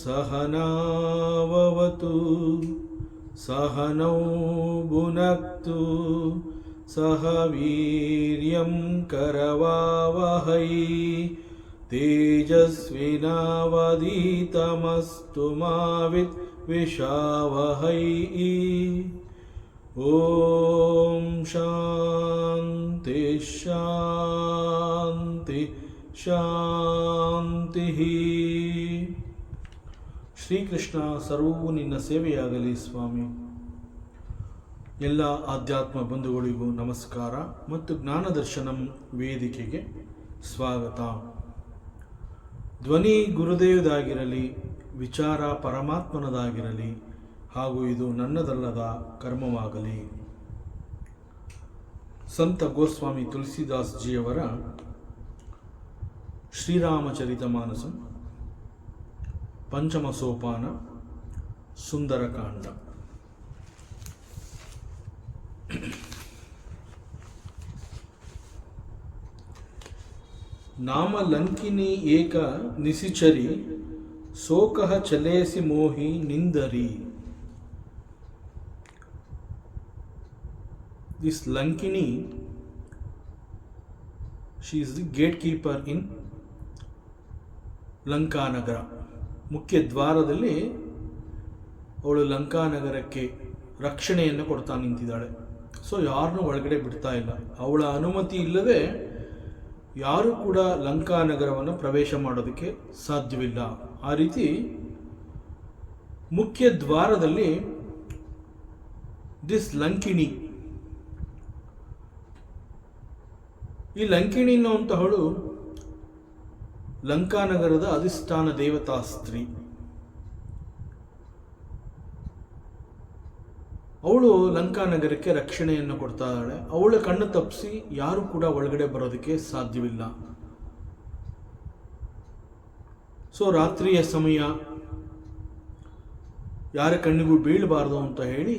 सहनाववतु सहनौ भुनक्तु सह वीर्यं करवावहै तेजस्विनावधीतमस्तु मा विद्विषावहै। ओम शांति शांति ಶಾಂತಿ. ಶ್ರೀಕೃಷ್ಣ, ಸರ್ವವೂ ನಿನ್ನ ಸೇವೆಯಾಗಲಿ ಸ್ವಾಮಿ. ಎಲ್ಲ ಆಧ್ಯಾತ್ಮ ಬಂಧುಗಳಿಗೂ ನಮಸ್ಕಾರ ಮತ್ತು ಜ್ಞಾನದರ್ಶನಂ ವೇದಿಕೆಗೆ ಸ್ವಾಗತ. ಧ್ವನಿ ಗುರುದೇವದಾಗಿರಲಿ, ವಿಚಾರ ಪರಮಾತ್ಮನದಾಗಿರಲಿ, ಹಾಗೂ ಇದು ನನ್ನದಲ್ಲದ ಕರ್ಮವಾಗಲಿ. ಸಂತ ಗೋಸ್ವಾಮಿ ತುಳಸಿದಾಸ್ ಜಿಯವರ ಶ್ರೀರಾಮಚರಿತಮಾನಸ ಪಂಚಮ ಸೋಪಾನ ಸುಂದರಕಾಂಡ. ನಾಮ ಲಂಕಿನಿ ಏಕ ನಿಸಿಚರಿ ಸೋಕಃ ಚಲೇಸಿ ಮೋಹಿ ನಿಂದರಿ. This Lankini, she is the gatekeeper in ಲಂಕಾನಗರ. ಮುಖ್ಯ ದ್ವಾರದಲ್ಲಿ ಅವಳು ಲಂಕಾನಗರಕ್ಕೆ ರಕ್ಷಣೆಯನ್ನು ಕೊಡ್ತಾ ನಿಂತಿದ್ದಾಳೆ. ಸೊ ಯಾರನ್ನೂ ಒಳಗಡೆ ಬಿಡ್ತಾ ಇಲ್ಲ. ಅವಳ ಅನುಮತಿ ಇಲ್ಲದೆ ಯಾರೂ ಕೂಡ ಲಂಕಾನಗರವನ್ನು ಪ್ರವೇಶ ಮಾಡೋದಕ್ಕೆ ಸಾಧ್ಯವಿಲ್ಲ. ಆ ರೀತಿ ಮುಖ್ಯ ದ್ವಾರದಲ್ಲಿ ದಿಸ್ ಲಂಕಿಣಿ, ಈ ಲಂಕಿಣಿ ಅನ್ನುವಂತಹವಳು ಲಂಕಾನಗರದ ಅಧಿಷ್ಠಾನ ದೇವತಾ ಸ್ತ್ರೀ. ಅವಳು ಲಂಕಾನಗರಕ್ಕೆ ರಕ್ಷಣೆಯನ್ನು ಕೊಡ್ತಾ ಇದ್ದಾಳೆ. ಅವಳ ಕಣ್ಣು ತಪ್ಪಿಸಿ ಯಾರು ಕೂಡ ಒಳಗಡೆ ಬರೋದಕ್ಕೆ ಸಾಧ್ಯವಿಲ್ಲ. ಸೊ ರಾತ್ರಿಯ ಸಮಯ ಯಾರ ಕಣ್ಣಿಗೂ ಬೀಳಬಾರದು ಅಂತ ಹೇಳಿ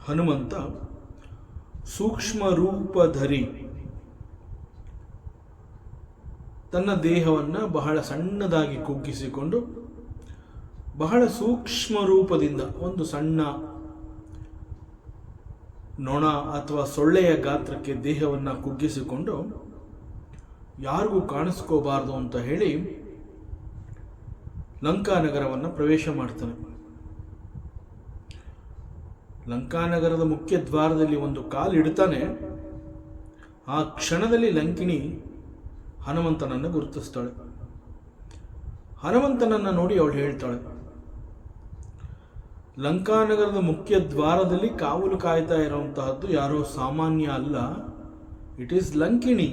ಹನುಮಂತ ಸೂಕ್ಷ್ಮ ರೂಪಧರಿ ತನ್ನ ದೇಹವನ್ನು ಬಹಳ ಸಣ್ಣದಾಗಿ ಕುಗ್ಗಿಸಿಕೊಂಡು ಬಹಳ ಸೂಕ್ಷ್ಮ ರೂಪದಿಂದ ಒಂದು ಸಣ್ಣ ನೊಣ ಅಥವಾ ಸೊಳ್ಳೆಯ ಗಾತ್ರಕ್ಕೆ ದೇಹವನ್ನು ಕುಗ್ಗಿಸಿಕೊಂಡು ಯಾರಿಗೂ ಕಾಣಿಸ್ಕೋಬಾರ್ದು ಅಂತ ಹೇಳಿ ಲಂಕಾನಗರವನ್ನು ಪ್ರವೇಶ ಮಾಡ್ತಾನೆ. ಲಂಕಾನಗರದ ಮುಖ್ಯ ದ್ವಾರದಲ್ಲಿ ಒಂದು ಕಾಲು ಇಡ್ತಾನೆ. ಆ ಕ್ಷಣದಲ್ಲಿ ಲಂಕಿಣಿ ಹನುಮಂತನನ್ನು ಗುರುತಿಸ್ತಾಳೆ. ಹನುಮಂತನನ್ನು ನೋಡಿ ಅವಳು ಹೇಳ್ತಾಳೆ, ಲಂಕಾನಗರದ ಮುಖ್ಯ ದ್ವಾರದಲ್ಲಿ ಕಾವಲು ಕಾಯ್ತಾ ಇರುವಂತಹದ್ದು ಯಾರೋ ಸಾಮಾನ್ಯ ಅಲ್ಲ, ಇಟ್ ಈಸ್ ಲಂಕಿಣಿ.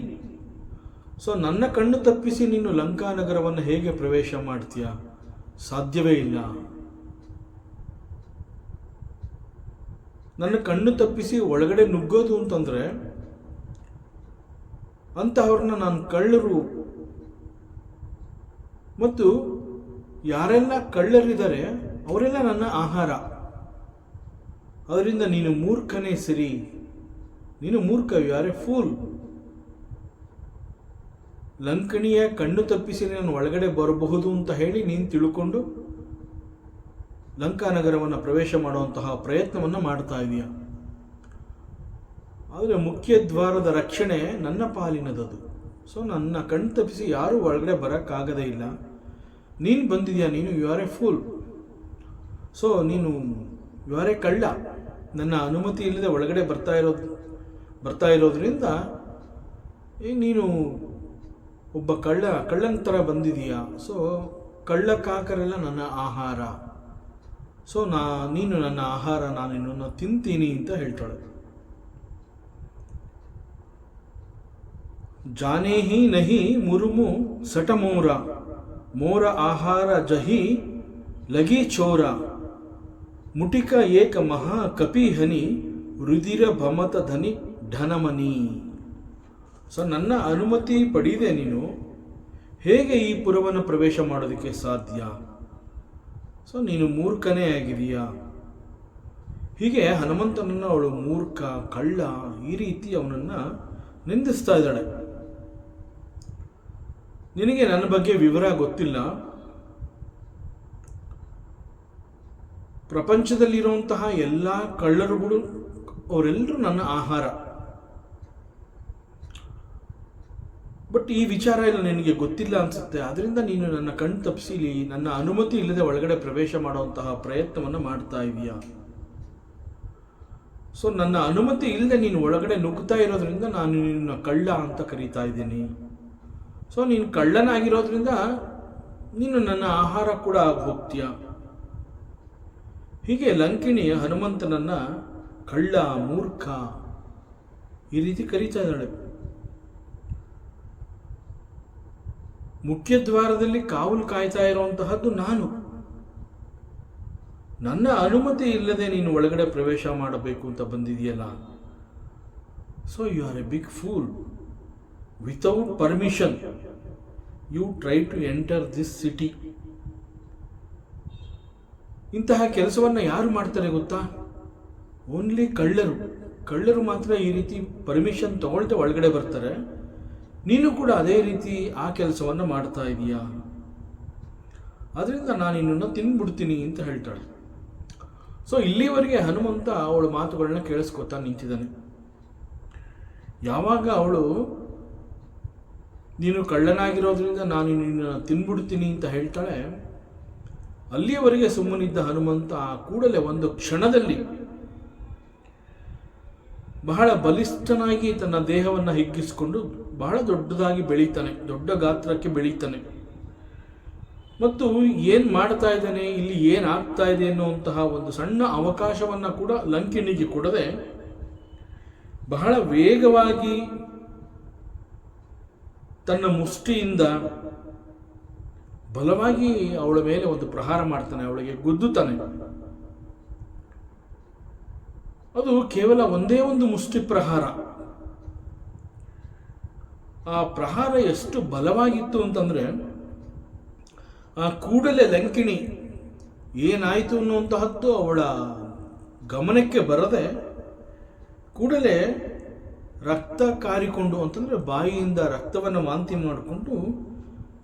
ಸೊ ನನ್ನ ಕಣ್ಣು ತಪ್ಪಿಸಿ ನೀನು ಲಂಕಾನಗರವನ್ನು ಹೇಗೆ ಪ್ರವೇಶ ಮಾಡ್ತೀಯ? ಸಾಧ್ಯವೇ ಇಲ್ಲ. ನನ್ನ ಕಣ್ಣು ತಪ್ಪಿಸಿ ಒಳಗಡೆ ನುಗ್ಗೋದು ಅಂತಂದ್ರೆ ಅಂತಹವ್ರನ್ನ ನಾನು ಕಳ್ಳರು, ಮತ್ತು ಯಾರೆಲ್ಲ ಕಳ್ಳರಿದ್ದಾರೆ ಅವರೆಲ್ಲ ನನ್ನ ಆಹಾರ. ಅದರಿಂದ ನೀನು ಮೂರ್ಖನೇ ಸರಿ, ನೀನು ಮೂರ್ಖ, ಯು ಆರ್ ಎ ಫೂಲ್. ಲಂಕಣಿಯ ಕಣ್ಣು ತಪ್ಪಿಸಿ ನಾನು ಒಳಗಡೆ ಬರಬಹುದು ಅಂತ ಹೇಳಿ ನೀನು ತಿಳ್ಕೊಂಡು ಲಂಕಾನಗರವನ್ನು ಪ್ರವೇಶ ಮಾಡುವಂತಹ ಪ್ರಯತ್ನವನ್ನು ಮಾಡ್ತಾ ಇದೀಯ. ಆದರೆ ಮುಖ್ಯ ದ್ವಾರದ ರಕ್ಷಣೆ ನನ್ನ ಪಾಲಿನದದು. ಸೊ ನನ್ನ ಕಣ್ಣು ತಪ್ಪಿಸಿ ಯಾರೂ ಒಳಗಡೆ ಬರೋಕ್ಕಾಗದೇ ಇಲ್ಲ. ನೀನು ಬಂದಿದ್ಯಾ, ನೀನು you are a fool. So ನೀನು ಯು ಆರ್ ಎ ಕಳ್ಳ. ನನ್ನ ಅನುಮತಿ ಇಲ್ಲದೆ ಒಳಗಡೆ ಬರ್ತಾ ಇರೋದ್ರಿಂದ ನೀನು ಒಬ್ಬ ಕಳ್ಳನ ಥರ ಬಂದಿದೀಯಾ, ಸೊ ಕಳ್ಳಕಾಕರೆಲ್ಲ ನನ್ನ ಆಹಾರ, ಸೊ ನೀನು ನನ್ನ ಆಹಾರ, ನಾನು ನಿನ್ನನ್ನು ತಿಂತೀನಿ ಅಂತ ಹೇಳ್ತಾಳೆ. ಜಾನೇಹಿ ನಹಿ ಮುರುಮು ಸಟ ಮೋರ ಆಹಾರ ಜಹಿ ಲಗಿ ಚೋರ ಮುಟಿಕ ಏಕ ಮಹಾ ಕಪಿಹನಿ ರುದಿರ ಭಮತ ಧನಿ ಢನಮನಿ. ಸೊ ನನ್ನ ಅನುಮತಿ ಪಡೆಯದೆ ನೀನು ಹೇಗೆ ಈ ಪುರವನ್ನು ಪ್ರವೇಶ ಮಾಡೋದಕ್ಕೆ ಸಾಧ್ಯ? ಸೊ ನೀನು ಮೂರ್ಖನೇ ಆಗಿದೀಯಾ. ಹೀಗೆ ಹನುಮಂತನನ್ನು ಅವಳು ಮೂರ್ಖ, ಕಳ್ಳ, ಈ ರೀತಿ ಅವನನ್ನು ನಿಂದಿಸ್ತಾ ಇದ್ದಾಳೆ. ನಿನಗೆ ನನ್ನ ಬಗ್ಗೆ ವಿವರ ಗೊತ್ತಿಲ್ಲ. ಪ್ರಪಂಚದಲ್ಲಿರುವಂತಹ ಎಲ್ಲ ಕಳ್ಳರುಗಳು ಅವರೆಲ್ಲರೂ ನನ್ನ ಆಹಾರ. ಬಟ್ ಈ ವಿಚಾರ ಎಲ್ಲ ನಿನಗೆ ಗೊತ್ತಿಲ್ಲ ಅನ್ಸುತ್ತೆ. ಅದರಿಂದ ನೀನು ನನ್ನ ಕಣ್ ತಪ್ಪಿಸಿ ನನ್ನ ಅನುಮತಿ ಇಲ್ಲದೆ ಒಳಗಡೆ ಪ್ರವೇಶ ಮಾಡುವಂತಹ ಪ್ರಯತ್ನವನ್ನು ಮಾಡ್ತಾ ಇದೀಯಾ. ಸೊ ನನ್ನ ಅನುಮತಿ ಇಲ್ಲದೆ ನೀನು ಒಳಗಡೆ ನುಗ್ಗುತ್ತಾ ಇರೋದ್ರಿಂದ ನಾನು ನಿನ್ನ ಕಳ್ಳ ಅಂತ ಕರೀತಾ ಇದ್ದೀನಿ. ಸೊ ನೀನು ಕಳ್ಳನಾಗಿರೋದ್ರಿಂದ ನೀನು ನನ್ನ ಆಹಾರ ಕೂಡ ಆಗಿ ಹೋಗ್ತೀಯ. ಹೀಗೆ ಲಂಕಿಣಿ ಹನುಮಂತನನ್ನ ಕಳ್ಳ, ಮೂರ್ಖ ಈ ರೀತಿ ಕರೀತಾ ಇದ್ದಾಳೆ. ಮುಖ್ಯ ದ್ವಾರದಲ್ಲಿ ಕಾವಲು ಕಾಯ್ತಾ ಇರುವಂತಹದ್ದು ನಾನು. ನನ್ನ ಅನುಮತಿ ಇಲ್ಲದೆ ನೀನು ಒಳಗಡೆ ಪ್ರವೇಶ ಮಾಡಬೇಕು ಅಂತ ಬಂದಿದೆಯಲ್ಲ. So you are a big fool. Without permission you try to enter this city. ಇಂತಹ ಕೆಲಸವನ್ನು ಯಾರು ಮಾಡ್ತಾರೆ ಗೊತ್ತಾ? ಓನ್ಲಿ ಕಳ್ಳರು ಮಾತ್ರ ಈ ರೀತಿ ಪರ್ಮಿಷನ್ ತಗೊಳ್ತೆ ಒಳಗಡೆ ಬರ್ತಾರೆ. ನೀನು ಕೂಡ ಅದೇ ರೀತಿ ಆ ಕೆಲಸವನ್ನು ಮಾಡ್ತಾ ಇದೀಯಾ. ಅದರಿಂದ ನಾನು ನಿನ್ನನ್ನು ತಿನ್ಬಿಡ್ತೀನಿ ಅಂತ ಹೇಳ್ತಾಳೆ. ಸೊ ಇಲ್ಲಿವರೆಗೆ ಹನುಮಂತ ಅವಳ ಮಾತುಗಳನ್ನ ಕೇಳಿಸ್ಕೊತಾ ನಿಂತಿದ್ದಾನೆ. ಯಾವಾಗ ಅವಳು ನೀನು ಕಳ್ಳನಾಗಿರೋದ್ರಿಂದ ನಾನು ನಿನ್ನ ತಿನ್ಬಿಡ್ತೀನಿ ಅಂತ ಹೇಳ್ತಾಳೆ, ಅಲ್ಲಿಯವರೆಗೆ ಸುಮ್ಮನಿದ್ದ ಹನುಮಂತ ಕೂಡಲೇ ಒಂದು ಕ್ಷಣದಲ್ಲಿ ಬಹಳ ಬಲಿಷ್ಠನಾಗಿ ತನ್ನ ದೇಹವನ್ನು ಹಿಗ್ಗಿಸಿಕೊಂಡು ಬಹಳ ದೊಡ್ಡದಾಗಿ ಬೆಳೀತಾನೆ, ದೊಡ್ಡ ಗಾತ್ರಕ್ಕೆ ಬೆಳೀತಾನೆ. ಮತ್ತು ಏನು ಮಾಡ್ತಾ ಇದ್ದಾನೆ, ಇಲ್ಲಿ ಏನಾಗ್ತಾ ಇದೆ ಅನ್ನುವಂತಹ ಒಂದು ಸಣ್ಣ ಅವಕಾಶವನ್ನು ಕೂಡ ಲಂಕಿಣಿಗೆ ಕೊಡದೆ ಬಹಳ ವೇಗವಾಗಿ ತನ್ನ ಮುಷ್ಟಿಯಿಂದ ಬಲವಾಗಿ ಅವಳ ಮೇಲೆ ಒಂದು ಪ್ರಹಾರ ಮಾಡ್ತಾನೆ, ಅವಳಿಗೆ ಗುದ್ದುತ್ತಾನೆ. ಅದು ಕೇವಲ ಒಂದೇ ಒಂದು ಮುಷ್ಟಿ ಪ್ರಹಾರ. ಆ ಪ್ರಹಾರ ಎಷ್ಟು ಬಲವಾಗಿತ್ತು ಅಂತಂದ್ರೆ ಆ ಕೂಡಲೇ ಲಂಕಿಣಿ ಏನಾಯಿತು ಅನ್ನುವಂತಹದ್ದು ಅವಳ ಗಮನಕ್ಕೆ ಬರದೆ ಕೂಡಲೇ ರಕ್ತ ಕಾರಿಕೊಂಡು, ಅಂತಂದ್ರೆ ಬಾಯಿಯಿಂದ ರಕ್ತವನ್ನು ವಾಂತಿ ಮಾಡಿಕೊಂಡು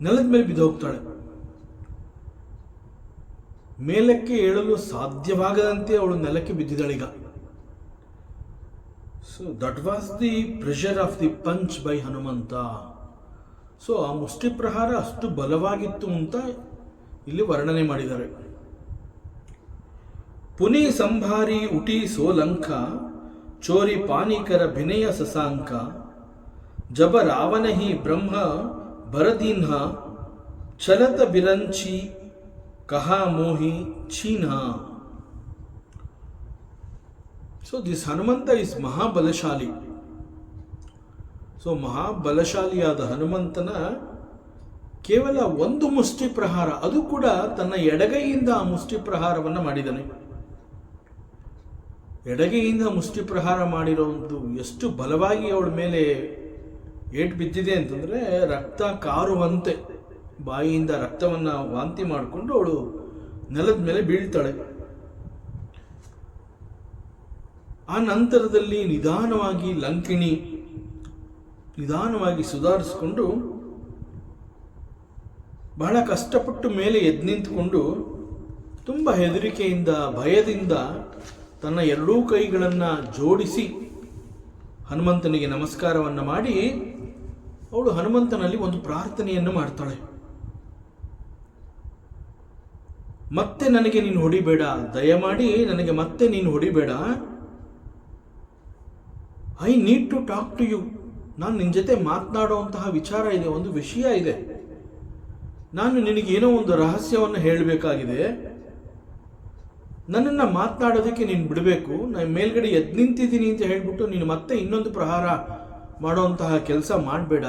ನೆಲದ ಮೇಲೆ ಬಿದ್ದು ಹೋಗ್ತಾಳೆ. ಮೇಲಕ್ಕೆ ಏಳಲು ಸಾಧ್ಯವಾಗದಂತೆ ಅವಳು ನೆಲಕ್ಕೆ ಬಿದ್ದಿದ್ದಾಳೀಗ. So that was the pressure of the punch by Hanumantha. So ಆ ಮುಷ್ಟಿ ಪ್ರಹಾರ ಅಷ್ಟು ಬಲವಾಗಿತ್ತು ಅಂತ ಇಲ್ಲಿ ವರ್ಣನೆ ಮಾಡಿದ್ದಾರೆ. ಪುನಿ ಸಂಭಾರಿ ಉಟಿ ಸೋಲಂಕ ಚೋರಿ ಪಾನಿಕರ ಭಿನಯ ಸಸಾಂಕ ಜಬ ರಾವಣಹಿ ಬ್ರಹ್ಮ ಬರದೀನ್ಹ ಚಲತ ಬಿರಂಚಿ ಕಹಾ ಮೋಹಿ ಚೀನಾ. ಸೊ ದಿಸ್ ಹನುಮಂತ ಇಸ್ ಮಹಾಬಲಶಾಲಿ. ಸೊ ಮಹಾಬಲಶಾಲಿಯಾದ ಹನುಮಂತನ ಕೇವಲ ಒಂದು ಮುಷ್ಟಿ ಪ್ರಹಾರ, ಅದು ಕೂಡ ತನ್ನ ಎಡಗೈಯಿಂದ ಆ ಮುಷ್ಟಿ ಪ್ರಹಾರವನ್ನು ಮಾಡಿದ್ದಾನೆ. ಎಡಗೈಯಿಂದ ಮುಷ್ಟಿ ಪ್ರಹಾರ ಮಾಡಿರೋದು ಎಷ್ಟು ಬಲವಾಗಿ ಅವಳ ಮೇಲೆ ಏಟು ಬಿದ್ದಿದೆ ಅಂತಂದರೆ ರಕ್ತ ಕಾರುವಂತೆ ಬಾಯಿಯಿಂದ ರಕ್ತವನ್ನು ವಾಂತಿ ಮಾಡಿಕೊಂಡು ಅವಳು ನೆಲದ ಮೇಲೆ ಬೀಳ್ತಾಳೆ. ಆ ನಂತರದಲ್ಲಿ ನಿಧಾನವಾಗಿ ಲಂಕಿಣಿ ಸುಧಾರಿಸಿಕೊಂಡು ಬಹಳ ಕಷ್ಟಪಟ್ಟು ಮೇಲೆ ಎದ್ದು ನಿಂತುಕೊಂಡು ತುಂಬ ಹೆದರಿಕೆಯಿಂದ ಭಯದಿಂದ ತನ್ನ ಎರಡೂ ಕೈಗಳನ್ನು ಜೋಡಿಸಿ ಹನುಮಂತನಿಗೆ ನಮಸ್ಕಾರವನ್ನು ಮಾಡಿ ಅವಳು ಹನುಮಂತನಲ್ಲಿ ಒಂದು ಪ್ರಾರ್ಥನೆಯನ್ನು ಮಾಡ್ತಾಳೆ. ಮತ್ತೆ ನನಗೆ ನೀನು ಹೊಡಿಬೇಡ, ದಯಮಾಡಿ ನನಗೆ ಮತ್ತೆ ನೀನು ಹೊಡಿಬೇಡ. I need to talk to you. ನಾನು ನಿನ್ನ ಜೊತೆ ಮಾತನಾಡುವಂತಹ ವಿಚಾರ ಇದೆ, ಒಂದು ವಿಷಯ ಇದೆ. ನಾನು ನಿನಗೇನೋ ಒಂದು ರಹಸ್ಯವನ್ನು ಹೇಳಬೇಕಾಗಿದೆ. ನನ್ನನ್ನು ಮಾತನಾಡೋದಕ್ಕೆ ನೀನು ಬಿಡಬೇಕು. ನಾನು ಮೇಲ್ಗಡೆ ಎದ್ದು ನಿಂತಿದ್ದೀನಿ ಅಂತ ಹೇಳ್ಬಿಟ್ಟು ನೀನು ಮತ್ತೆ ಇನ್ನೊಂದು ಪ್ರಹಾರ ಮಾಡುವಂತಹ ಕೆಲಸ ಮಾಡಬೇಡ.